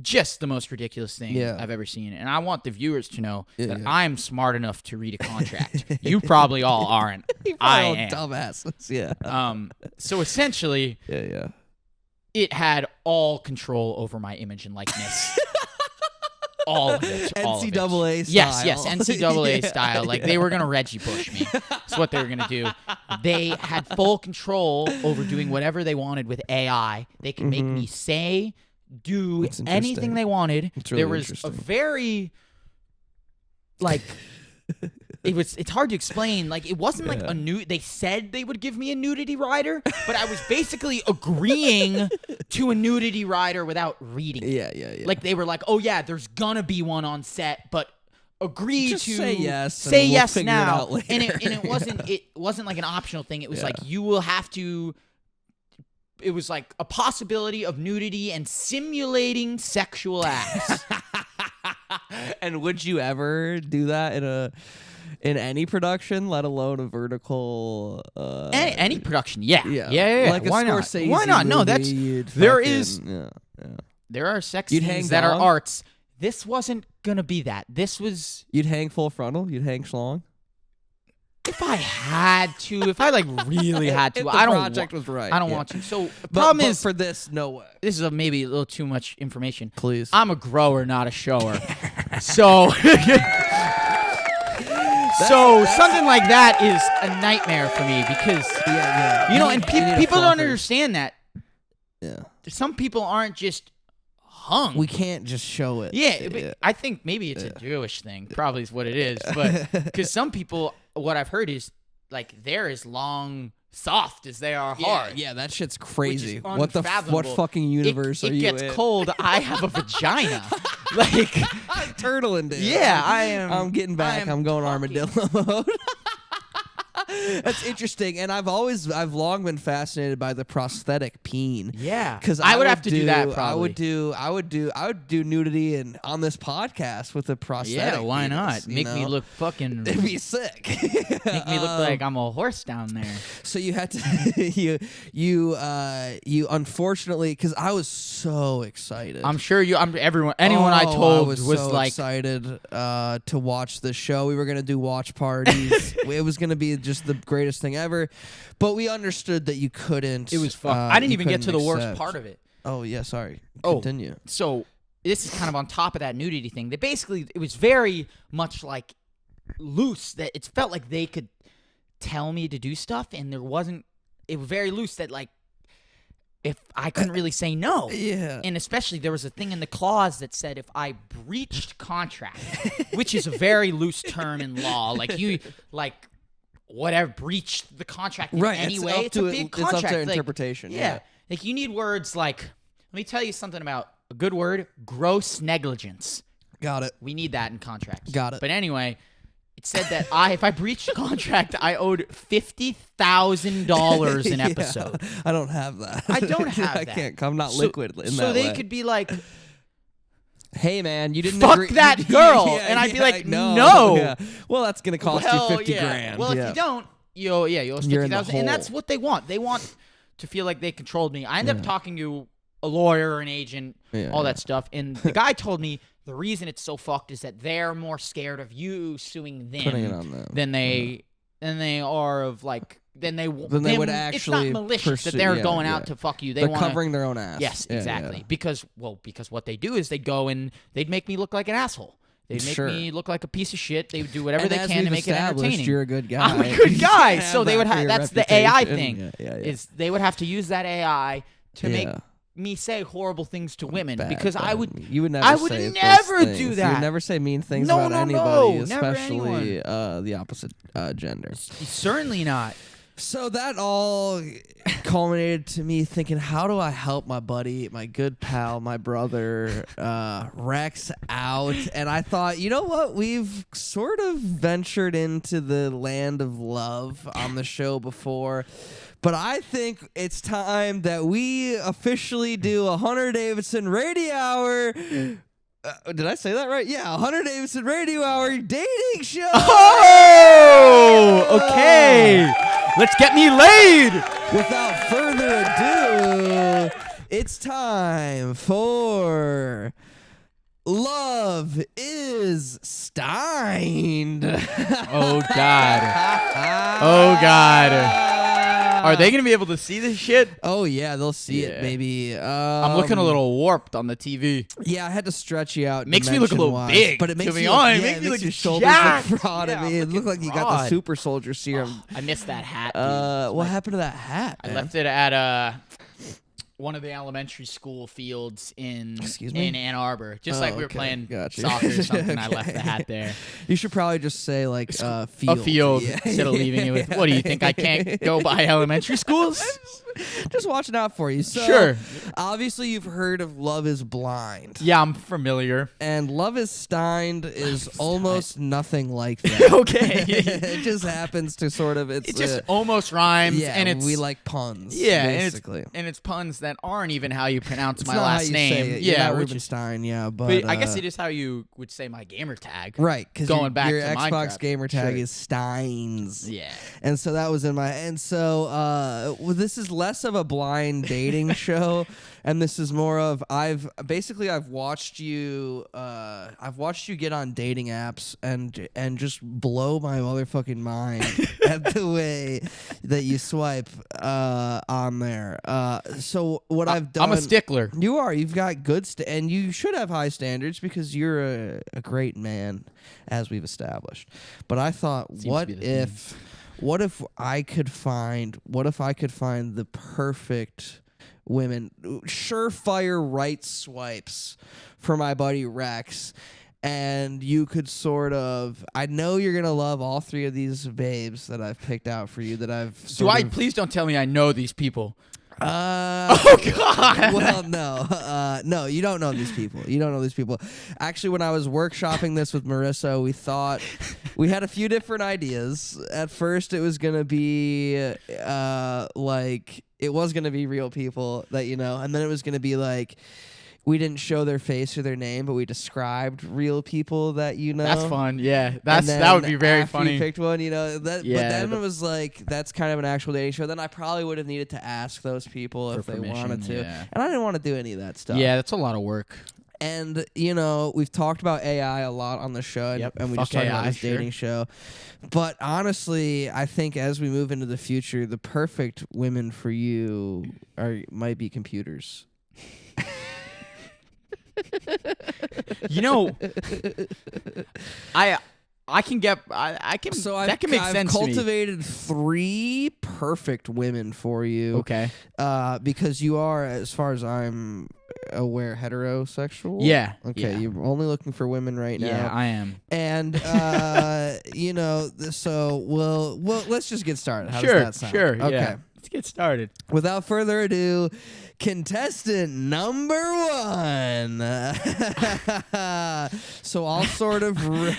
just the most ridiculous thing I've ever seen. And I want the viewers to know that I'm smart enough to read a contract. You probably all aren't. I am. Dumbasses. Yeah. So essentially, it had all control over my image and likeness. All of it. NCAA style. Yes, NCAA style. Like, they were going to Reggie Bush me. That's what they were going to do. They had full control over doing whatever they wanted with AI. They could make me say, do anything they wanted. Really there was a very, like... It's hard to explain. Like, it wasn't like a nude. They said they would give me a nudity rider, but I was basically agreeing to a nudity rider without reading it. Yeah. Like, they were like, "Oh yeah, there's gonna be one on set, but agree Just to say yes. Say we'll yes figure now." It out And it wasn't like an optional thing. It was like, you will have to. It was like a possibility of nudity and simulating sexual acts. And would you ever do that in any production, let alone a vertical? Any production, yeah. Like Why a not? Scorsese Why not? No, movie, there are sex You'd scenes hang that down? are arts. This wasn't gonna be that. This was. You'd hang full frontal. You'd hang schlong. If I had to, if I like really had to, If the I don't. project was right. I don't yeah. want to. So the But problem is, for this, no way. this is maybe a little too much information. Please. I'm a grower, not a shower. So. So something like that is a nightmare for me because you know, and people don't understand that. Yeah. Some people aren't just hung. We can't just show it. Yeah, but I think maybe it's a Jewish thing. Probably is what it is. But because some people, what I've heard is like they're as long soft as they are hard. Yeah, that shit's crazy. What fucking universe are you in? It gets cold. I have a vagina. Like I'm turtling, dude. Yeah, I am. I'm getting back. I'm going armadillo mode. That's interesting, and I've long been fascinated by the prosthetic peen. Yeah, because I would have to do that. Probably. I would do nudity and on this podcast with a prosthetic. Yeah, why penis, not? Make me look fucking. It'd be sick. Make me look like I'm a horse down there. So you had to you unfortunately, because I was so excited. I'm sure anyone I told was so like excited to watch the show. We were gonna do watch parties. It was gonna be just the greatest thing ever, but we understood that you couldn't. It was fun. I didn't even get to the worst part of it. Oh yeah, sorry. Continue. So this is kind of on top of that nudity thing. It was very much like loose. That it felt like they could tell me to do stuff, and it was very loose. That like if I couldn't really say no. Yeah. And especially there was a thing in the clause that said if I breached contract, which is a very loose term in law, like you whatever, breached the contract in any way. It's a big contract. It's up to interpretation. Yeah. Like, you need words like, let me tell you something about a good word, gross negligence. Got it. We need that in contracts. Got it. But anyway, it said that if I breached a contract, I owed $50,000 an episode. I don't have that. I don't have I that. can't. I'm not liquid in that way. So they could be like, hey man, you didn't fuck agree. that girl, and I'd be like, no. Yeah. Well, that's gonna cost you $50,000. Well, if you don't, you owe us $50,000, and that's what they want. They want to feel like they controlled me. I ended up talking to a lawyer or an agent, all that stuff, and the guy told me the reason it's so fucked is that they're more scared of you suing them, putting it on them. than they are of like. Then they would actually. It's not malicious that they're going out to fuck you. They're covering their own ass. Yes, exactly. Yeah. Because what they do is they'd go and they'd make me look like an asshole. They'd make me look like a piece of shit. They would do whatever they can to make it entertaining. You're a good guy. I'm a good guy. So they would have. That's the AI thing. Yeah. Is they would have to use that AI to make me say horrible things to women because I would. You would never. I would never do that. You would never say mean things about anybody, especially the the opposite gender. Certainly not. So that all culminated to me thinking, how do I help my buddy, my good pal, my brother, Rex out? And I thought, you know what? We've sort of ventured into the land of love on the show before. But I think it's time that we officially do a Hunter Davidson Radio Hour. Did I say that right? Yeah, Hunter Davidson Radio Hour dating show. Oh, okay. Let's get me laid. Without further ado, it's time for Love is Steinn'd. Oh, God. Oh, God. Are they going to be able to see this shit? Oh, yeah, they'll see it, maybe. I'm looking a little warped on the TV. Yeah, I had to stretch you out. Makes me look a little big, but it makes to be you honest. look, It makes me look your shoulders jacked. look broad. Yeah, I mean, it looked like you got the super soldier serum. I missed that hat. Dude. What happened to that hat, I man? left it at one of the elementary school fields in Ann Arbor. Just like we were playing soccer or something. I left the hat there. You should probably just say like field. A field instead of leaving it with, what do you think, I can't go by elementary schools? Just watching out for you. So, sure. Obviously, you've heard of Love is Blind. Yeah, I'm familiar. And Love is Steinn'd is almost nothing like that. Okay. It just happens to sort of... It just almost rhymes. Yeah, and we like puns. Yeah, basically. And it's puns that aren't even how you pronounce it's my not last how you name. Say it. Yeah, not Rubinstein, but I guess it is how you would say my gamer tag. Right, because going back your to Xbox Minecraft. gamer tag is Steins. Yeah. And so that was in my... And so well, this is less of a blind dating show, and this is more of I've watched you get on dating apps and just blow my motherfucking mind at the way that you swipe on there. So what I've done, I'm a stickler. You've got good and you should have high standards because you're a great man, as we've established. But I thought, what if I could find the perfect women, surefire right swipes for my buddy Rex, and you could sort of, I know you're going to love all three of these babes that I've picked out for you that I've please don't tell me I know these people. Oh God! Well, no, you don't know these people. You don't know these people. Actually, when I was workshopping this with Marissa, we had a few different ideas. At first, it was gonna be like it was gonna be real people that you know, and then it was gonna be like we didn't show their face or their name, but we described real people that you know. That's fun. Yeah, that would be very funny. You picked one, you know. But then it was like that's kind of an actual dating show. Then I probably would have needed to ask those people if they wanted to, and I didn't want to do any of that stuff. Yeah, that's a lot of work. And you know, we've talked about AI a lot on the show, and we just talked about this dating show. But honestly, I think as we move into the future, the perfect women for you might be computers. You know, I can get I can so that can make sense. I've cultivated 3 perfect women for you. Okay. Because you are, as far as I'm aware, heterosexual. Yeah. Okay. Yeah. You're only looking for women right now. Yeah, I am. And you know, so well, let's just get started. How does that sound? Sure. Okay. Yeah. Let's get started. Without further ado, contestant number 1. So I'll sort of read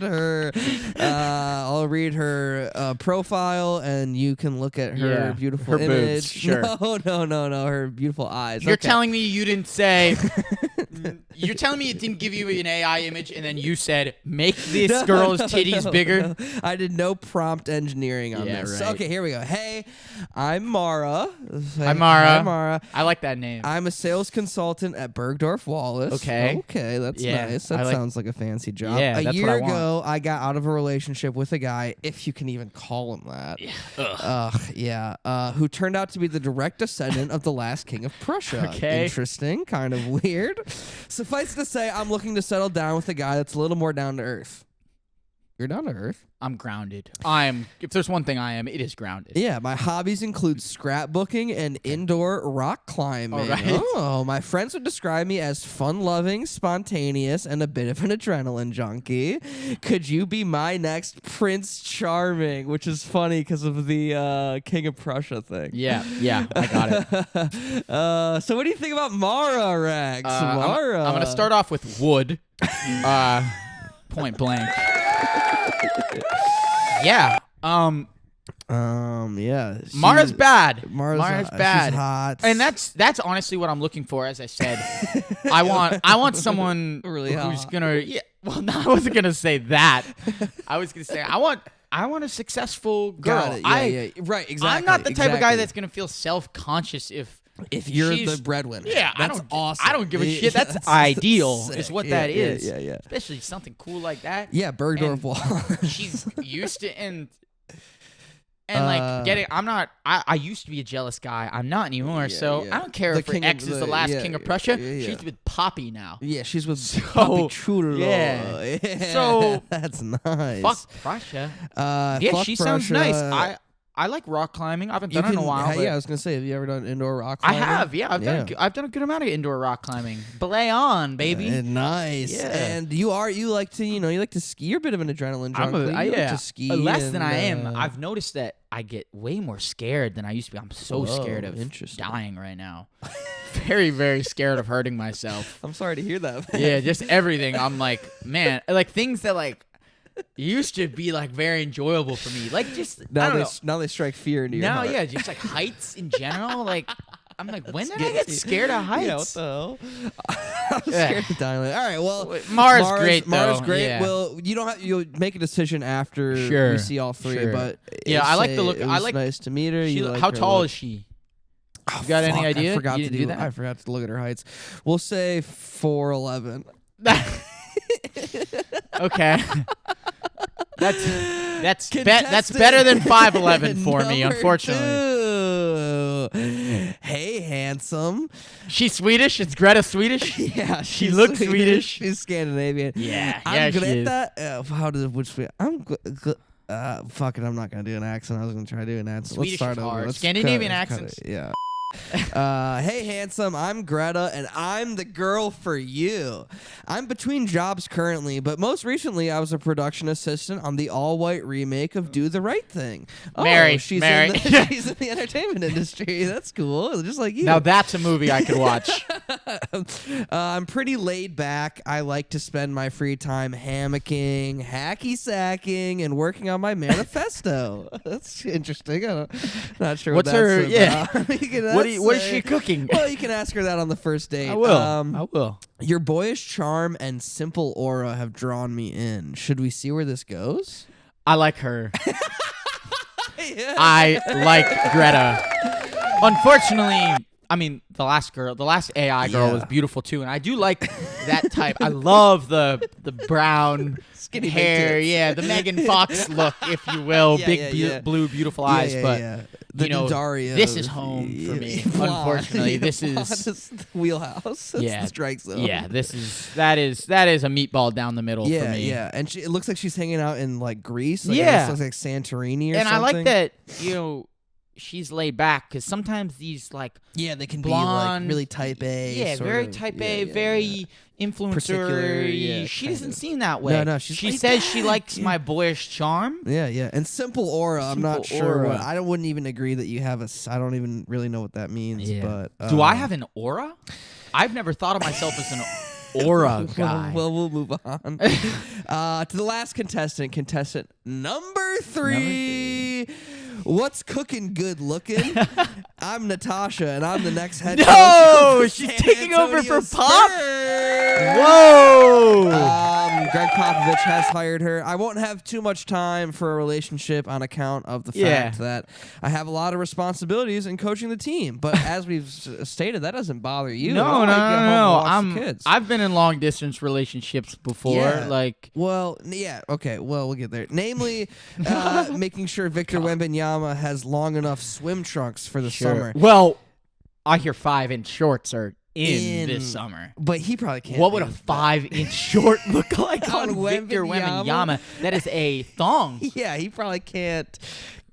her. I'll read her profile, and you can look at her beautiful her image. Boobs, sure. No, her beautiful eyes. You're telling me you didn't say. You're telling me it didn't give you an AI image, and then you said, make this girl's titties bigger? No. I did no prompt engineering on this. Right. Okay, here we go. Hey, I'm Mara. Hi, Mara. I like that name. I'm a sales consultant at Bergdorf Wallace. Okay, that's nice. That sounds like a fancy job. Yeah, a that's year what I want. ago, I got out of a relationship with a guy, if you can even call him that. Yeah. Who turned out to be the direct descendant of the last king of Prussia. Okay. Interesting. Kind of weird. Suffice to say, I'm looking to settle down with a guy that's a little more down to earth. You're down to earth. I'm grounded. If there's one thing I am, it is grounded. Yeah, my hobbies include scrapbooking and indoor rock climbing. All right. Oh, my friends would describe me as fun-loving, spontaneous, and a bit of an adrenaline junkie. Could you be my next Prince Charming? Which is funny because of the King of Prussia thing. Yeah, I got it. So what do you think about Mara, Rex? Mara. I'm going to start off with wood. Point blank. Yeah. Yeah. Mara's bad. Mara's bad. She's hot. And that's honestly what I'm looking for. As I said, I want someone really who's hot. gonna. Yeah. Well, no, I wasn't gonna say that. I was gonna say I want a successful girl. Got it. Yeah, right. Exactly. I'm not the type of guy that's gonna feel self-conscious if you're the breadwinner. Yeah, that's awesome. I don't give a shit. That's ideal. Is what that is. Yeah. Especially something cool like that. Yeah, Bergdorf Wall. She's used to and like getting. I used to be a jealous guy. I'm not anymore. So I don't care if her ex is the last king of Prussia. She's with Poppy now. Yeah, she's with Poppy Churlo. Yeah. So that's nice. Fuck Prussia. She sounds nice. I like rock climbing. I haven't done it in a while. Yeah, I was gonna say, have you ever done indoor rock climbing? I have. Yeah, I've done a good amount of indoor rock climbing. Belay on, baby. Nice. Yeah. And you like to ski. You're a bit of an adrenaline junkie. You like to ski. Less than I am. I've noticed that I get way more scared than I used to be. I'm so scared of dying right now. Very, very scared of hurting myself. I'm sorry to hear that. Man. Yeah, just everything. I'm like, man, like things that like used to be like very enjoyable for me. Like just now they strike fear into your heart. Yeah, just like heights in general. Like I'm like, when did I get scared of heights? Yeah, what the hell? I'm scared of dying. All right, well, Mara's great. Mara's though. great. Yeah. Well, you'll make a decision after we see all three. But I like the look. It was nice to meet her. How tall is she? You got any idea? I forgot to do that. I forgot to look at her heights. We'll say 4'11". Okay. That's better than 5'11" for me, unfortunately. Hey, handsome. She's Swedish. It's Greta Swedish. Yeah, she looks Swedish. She's Scandinavian. Yeah, I'm she is. Fuck it. I'm not gonna do an accent. I was gonna try to do an accent. Swedish Let's start is hard. over. Scandinavian accents. Yeah. Hey, handsome, I'm Greta, and I'm the girl for you. I'm between jobs currently, but most recently I was a production assistant on the all-white remake of Do the Right Thing. Mary. She's in the entertainment industry. That's cool, just like you. Now that's a movie I could watch. I'm pretty laid back. I like to spend my free time hammocking, hacky-sacking, and working on my manifesto. That's interesting. Not sure what that's about. Yeah. What is she cooking? Well, you can ask her that on the first date. I will. Your boyish charm and simple aura have drawn me in. Should we see where this goes? I like her. I like Greta. Unfortunately, I mean, the last AI girl was beautiful too, and I do like that type. I love the brown skinny hair, the Megan Fox look, if you will, blue, beautiful eyes. But the Dario. This is home for me. Unfortunately, this is the wheelhouse. That's the strike zone. Yeah, that is a meatball down the middle for me. Yeah, and it looks like she's hanging out in like Greece. Like, yeah, it looks like Santorini or and something. I like that. She's laid back because sometimes these like they can blonde, be like really type A. Very type A, very influencer. She doesn't seem that way. No, she says she likes my boyish charm. Yeah, and simple aura. I'm not sure. I wouldn't even agree that you have I don't even really know what that means. Yeah. But do I have an aura? I've never thought of myself as an aura guy. Well, we'll move on. To the last contestant number 3. What's cooking good looking? I'm Natasha, and I'm the next head coach. No, she's taking over for Pop? Whoa! Greg Popovich has hired her. I won't have too much time for a relationship on account of the fact that I have a lot of responsibilities in coaching the team. But as we've stated, that doesn't bother you. No. I've been in long distance relationships before. Okay. Well, we'll get there. Namely, making sure Victor Wembanyama has long enough swim trunks for the summer. Well, I hear 5-inch shorts are in this summer. But he probably can't. What would a 5-inch short look like on Victor Wembanyama? That is a thong. Yeah, he probably can't.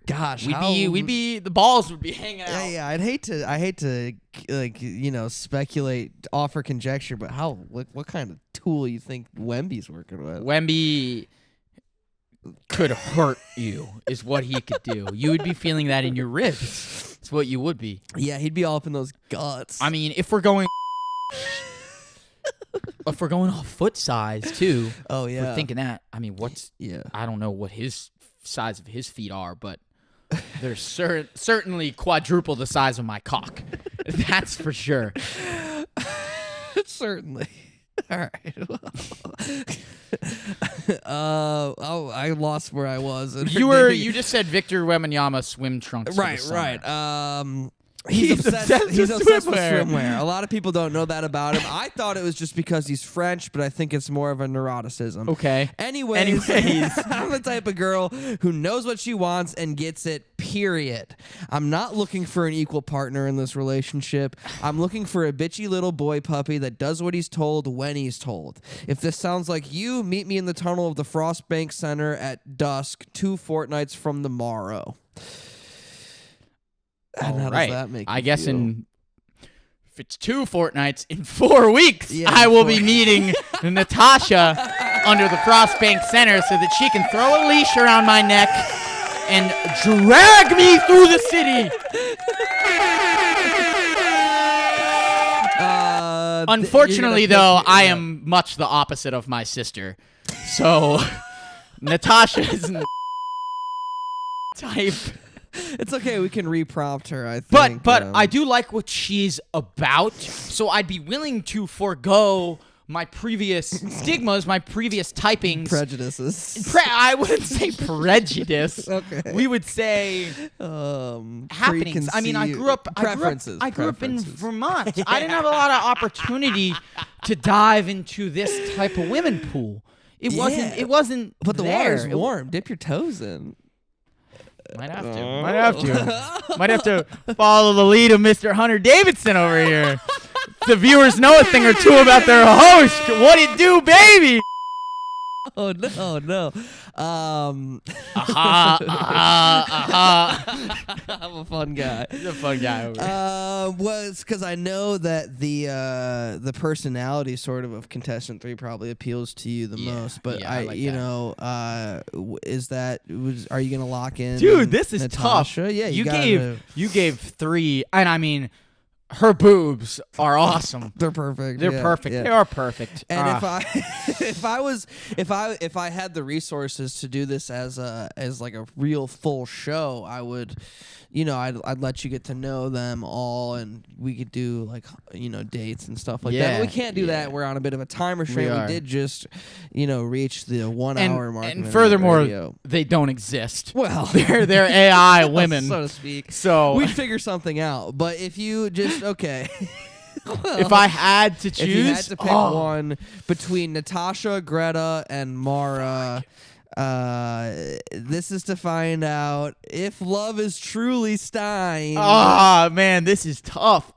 Gosh, we'd be the balls would be hanging out. Yeah, I'd hate to like, you know, speculate, offer conjecture, but what kind of tool you think Wemby's working with? Wemby could hurt you, is what he could do. You would be feeling that in your ribs. It's what you would be. Yeah, he'd be all up in those guts. I mean, if we're going off foot size too. Oh yeah. We're thinking that. I mean, I don't know what his size of his feet are, but they're certainly quadruple the size of my cock. That's for sure. Certainly. All right. I lost where I was. You just said Victor Wembanyama swim trunks. Right. He's obsessed with swimwear. A lot of people don't know that about him. I thought it was just because he's French, but I think it's more of a neuroticism. Okay. Anyways. I'm the type of girl who knows what she wants and gets it, period. I'm not looking for an equal partner in this relationship. I'm looking for a bitchy little boy puppy that does what he's told when he's told. If this sounds like you, meet me in the tunnel of the Frostbank Center at dusk 2 fortnights from the morrow. And how does that make you guess feel? if it's 2 fortnights, in 4 weeks, I will be meeting Natasha under the Frostbank Center so that she can throw a leash around my neck and drag me through the city. Unfortunately, though, I am much the opposite of my sister. So Natasha isn't the type. It's okay. We can reprompt her, I think. But I do like what she's about, so I'd be willing to forego my previous stigmas, my previous typings. Prejudices. I wouldn't say prejudice. Okay. We would say happenings. I mean, I grew up in Vermont. I didn't have a lot of opportunity to dive into this type of women pool. It wasn't. But the there. water's warm. Dip your toes in. Might have to follow the lead of Mr. Hunter Davidson over here. The viewers know a thing or two about their host. What it do, baby? Oh no. I'm a fun guy. He's a fun guy over here. Was because I know that the personality sort of contestant 3 probably appeals to you the most. But are you gonna lock in? Dude, this is Natasha? tough. Yeah, you gave 3, and I mean, her boobs are awesome. They're perfect. They're perfect. Yeah. They are perfect. And if I had the resources to do this as like a real full show, I would, I'd let you get to know them all, and we could do like, dates and stuff like that. But we can't do that. We're on a bit of a time restraint. We did just, reach the 1 hour mark. And furthermore, they don't exist. Well, they're AI women, so to speak. So we'd figure something out. But if you just okay. Well, if I had to choose, if you had to pick one between Natasha, Greta, and Mara, this is to find out if love is truly Stein. Man, this is tough.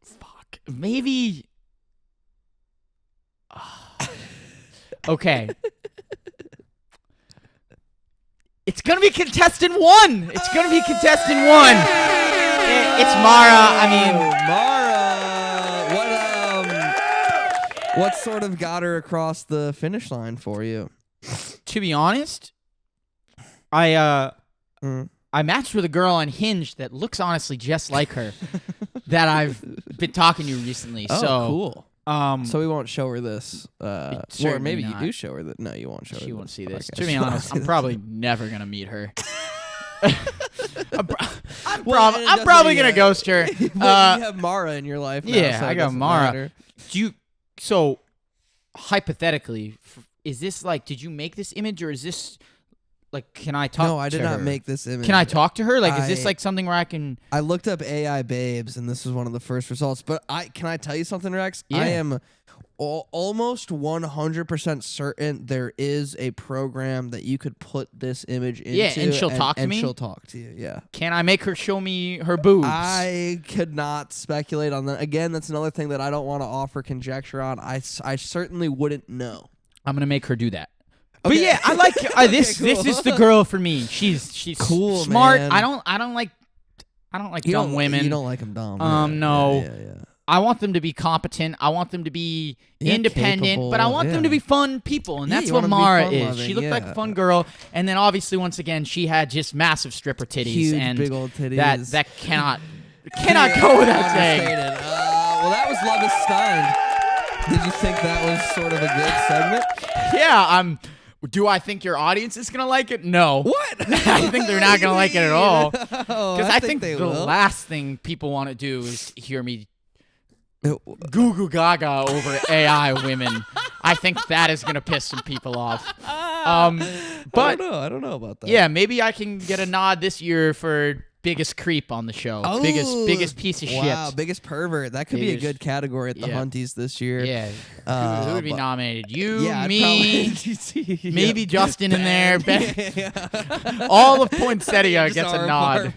Fuck. Maybe. Okay. It's gonna be contestant 1. It's Mara. I mean, Mara. What sort of got her across the finish line for you? To be honest, I matched with a girl on Hinge that looks honestly just like her that I've been talking to recently. Oh, so cool. So we won't show her this. Or maybe not. You do show her that. No, you won't show her. She won't see this. Okay. To be honest, I'm probably never gonna meet her. I'm probably gonna ghost her. You have Mara in your life now, yeah, so I got doesn't Mara. matter. So hypothetically, is this like? Did you make this image, or is this Like, can I talk? No, I did to not her? make this image. Can I talk to her? Like, is this like something where I can? I looked up AI babes, and this is one of the first results. But can I tell you something, Rex? Yeah. I am almost 100% certain there is a program that you could put this image into. Yeah, and she'll talk to me. And she'll talk to you. Yeah. Can I make her show me her boobs? I could not speculate on that. Again, that's another thing that I don't want to offer conjecture on. I certainly wouldn't know. I'm gonna make her do that. Okay. But yeah, I like this. Cool. This is the girl for me. She's cool, smart. man. I don't like dumb women. You don't like them dumb. No. Yeah. I want them to be competent. I want them to be independent, capable, but I want them to be fun people, and that's you what want 'em to be Mara fun-loving, is. She looked like a fun girl, and then obviously once again she had just massive stripper titties, Huge, and big old titties. that cannot go without saying. Well, that was Love Is Steinn'd. Did you think that was sort of a good segment? Yeah, do I think your audience is gonna like it? No. What? I think they're not gonna like it at all. Because I think they the will. last thing people want to do is hear me goo goo gaga over AI women. I think that is gonna piss some people off. But I don't know about that. yeah, maybe I can get a nod this year for biggest creep on the show. Oh, biggest piece of wow, shit. biggest pervert. That could be a good category at the Hunties this year. Yeah. Who would be nominated? You, yeah, me, maybe Justin in there. Yeah. All of Poinsettia gets a nod.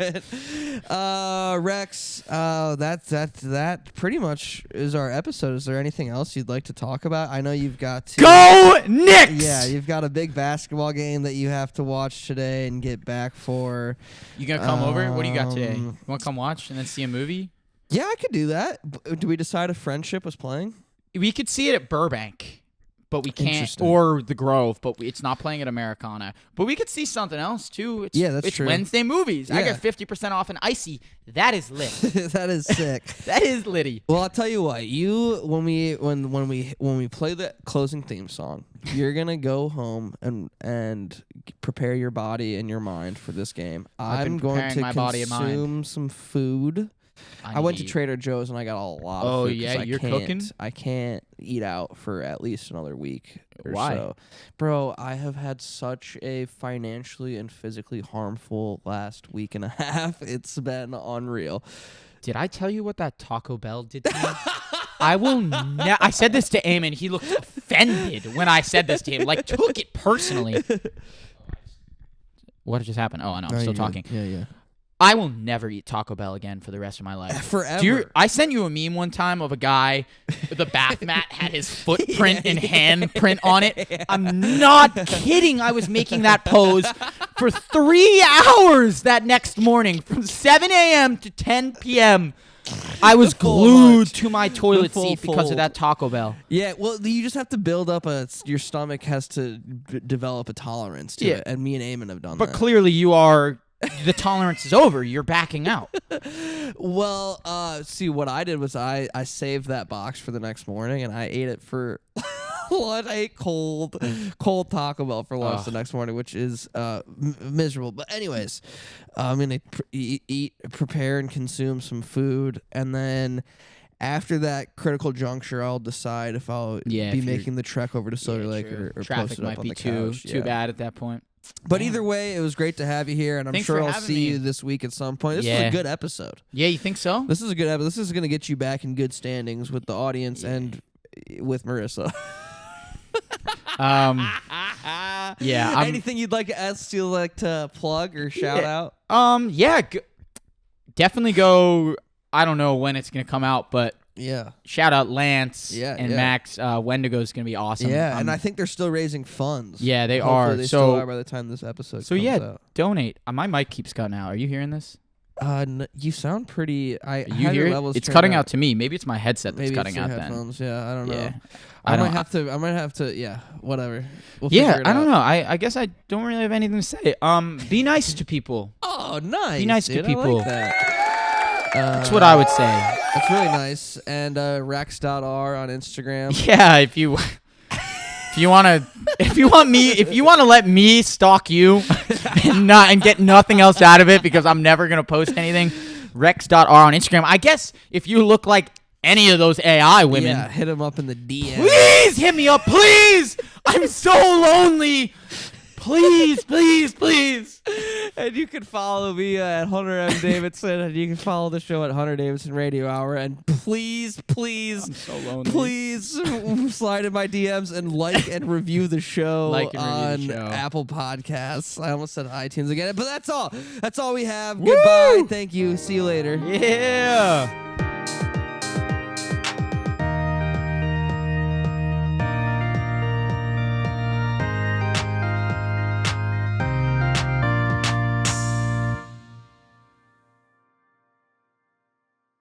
Rex, that pretty much is our episode. Is there anything else you'd like to talk about? I know you've got to go Knicks. Yeah, you've got a big basketball game that you have to watch today and get back for. You gonna come over? What do you got today? You want to come watch and then see a movie? Yeah, I could do that. Do we decide if Friendship was playing? We could see it at Burbank, but we can't, or the Grove, but it's not playing at Americana. But we could see something else too. That's it's true. Wednesday movies. Yeah. I get 50% off an icy. That is lit. That is sick. That is litty. Well, I'll tell you what. When we play the closing theme song, you're gonna go home and prepare your body and your mind for this game. I'm going to consume some food. I went to Trader Joe's and I got a lot of food. Oh yeah, you're cooking? I can't eat out for at least another week or so. Bro, I have had such a financially and physically harmful last week and a half. It's been unreal. Did I tell you what that Taco Bell did to me? I will I said this to Eamon. He looked offended when I said this to him. Like, took it personally. What just happened? Oh, I know. I'm still talking. Yeah. I will never eat Taco Bell again for the rest of my life. Forever. I sent you a meme one time of a guy, the bath mat had his footprint and handprint on it. I'm not kidding. I was making that pose for 3 hours that next morning from 7 a.m. to 10 p.m. I was glued to my toilet seat because of that Taco Bell. Yeah, well, you just have to build up your stomach has to develop a tolerance to it, and me and Eamon have done that. But clearly you are... The tolerance is over. You're backing out. Well, see, what I did was I saved that box for the next morning, and I ate it for lunch. I ate cold Taco Bell for lunch the next morning, which is miserable. But anyways, I'm going to prepare and consume some food, and then after that critical juncture, I'll decide if I'll be making the trek over to Soda Lake or traffic post it up might on be the couch. too bad at that point. But either way, it was great to have you here, and I'm sure I'll see you this week at some point. This is a good episode. Yeah, you think so? This is a good episode. This is going to get you back in good standings with the audience and with Marissa. Yeah. Anything you'd like us to plug or shout out? Yeah. Definitely go. I don't know when it's going to come out, but yeah. Shout out Lance and Max. Wendigo is going to be awesome. Yeah, and I think they're still raising funds. Yeah, they Hopefully are. They still are by the time this episode comes out. Donate. My mic keeps cutting out. Are you hearing this? You sound pretty. You hear it? It's cutting out to me. Maybe it's my headset that's cutting out. Headphones. Yeah, I don't know. Yeah. I might have to. Yeah, whatever. We'll I don't know. I guess I don't really have anything to say. Be nice to people. Oh, nice. Be nice to people. I like that. That's what I would say. That's really nice. And Rex.R on Instagram. Yeah, if you want to let me stalk you and get nothing else out of it because I'm never gonna post anything, Rex.R on Instagram. I guess if you look like any of those AI women, hit them up in the DM. Please hit me up, please. I'm so lonely. Please, please, please. And you can follow me at Hunter M. Davidson, and you can follow the show at Hunter Davidson Radio Hour. And please, please, I'm so lonely. Please slide in my DMs and like and review the show on Apple Podcasts. I almost said iTunes again, but that's all. That's all we have. Woo! Goodbye. Thank you. See you later. Yeah.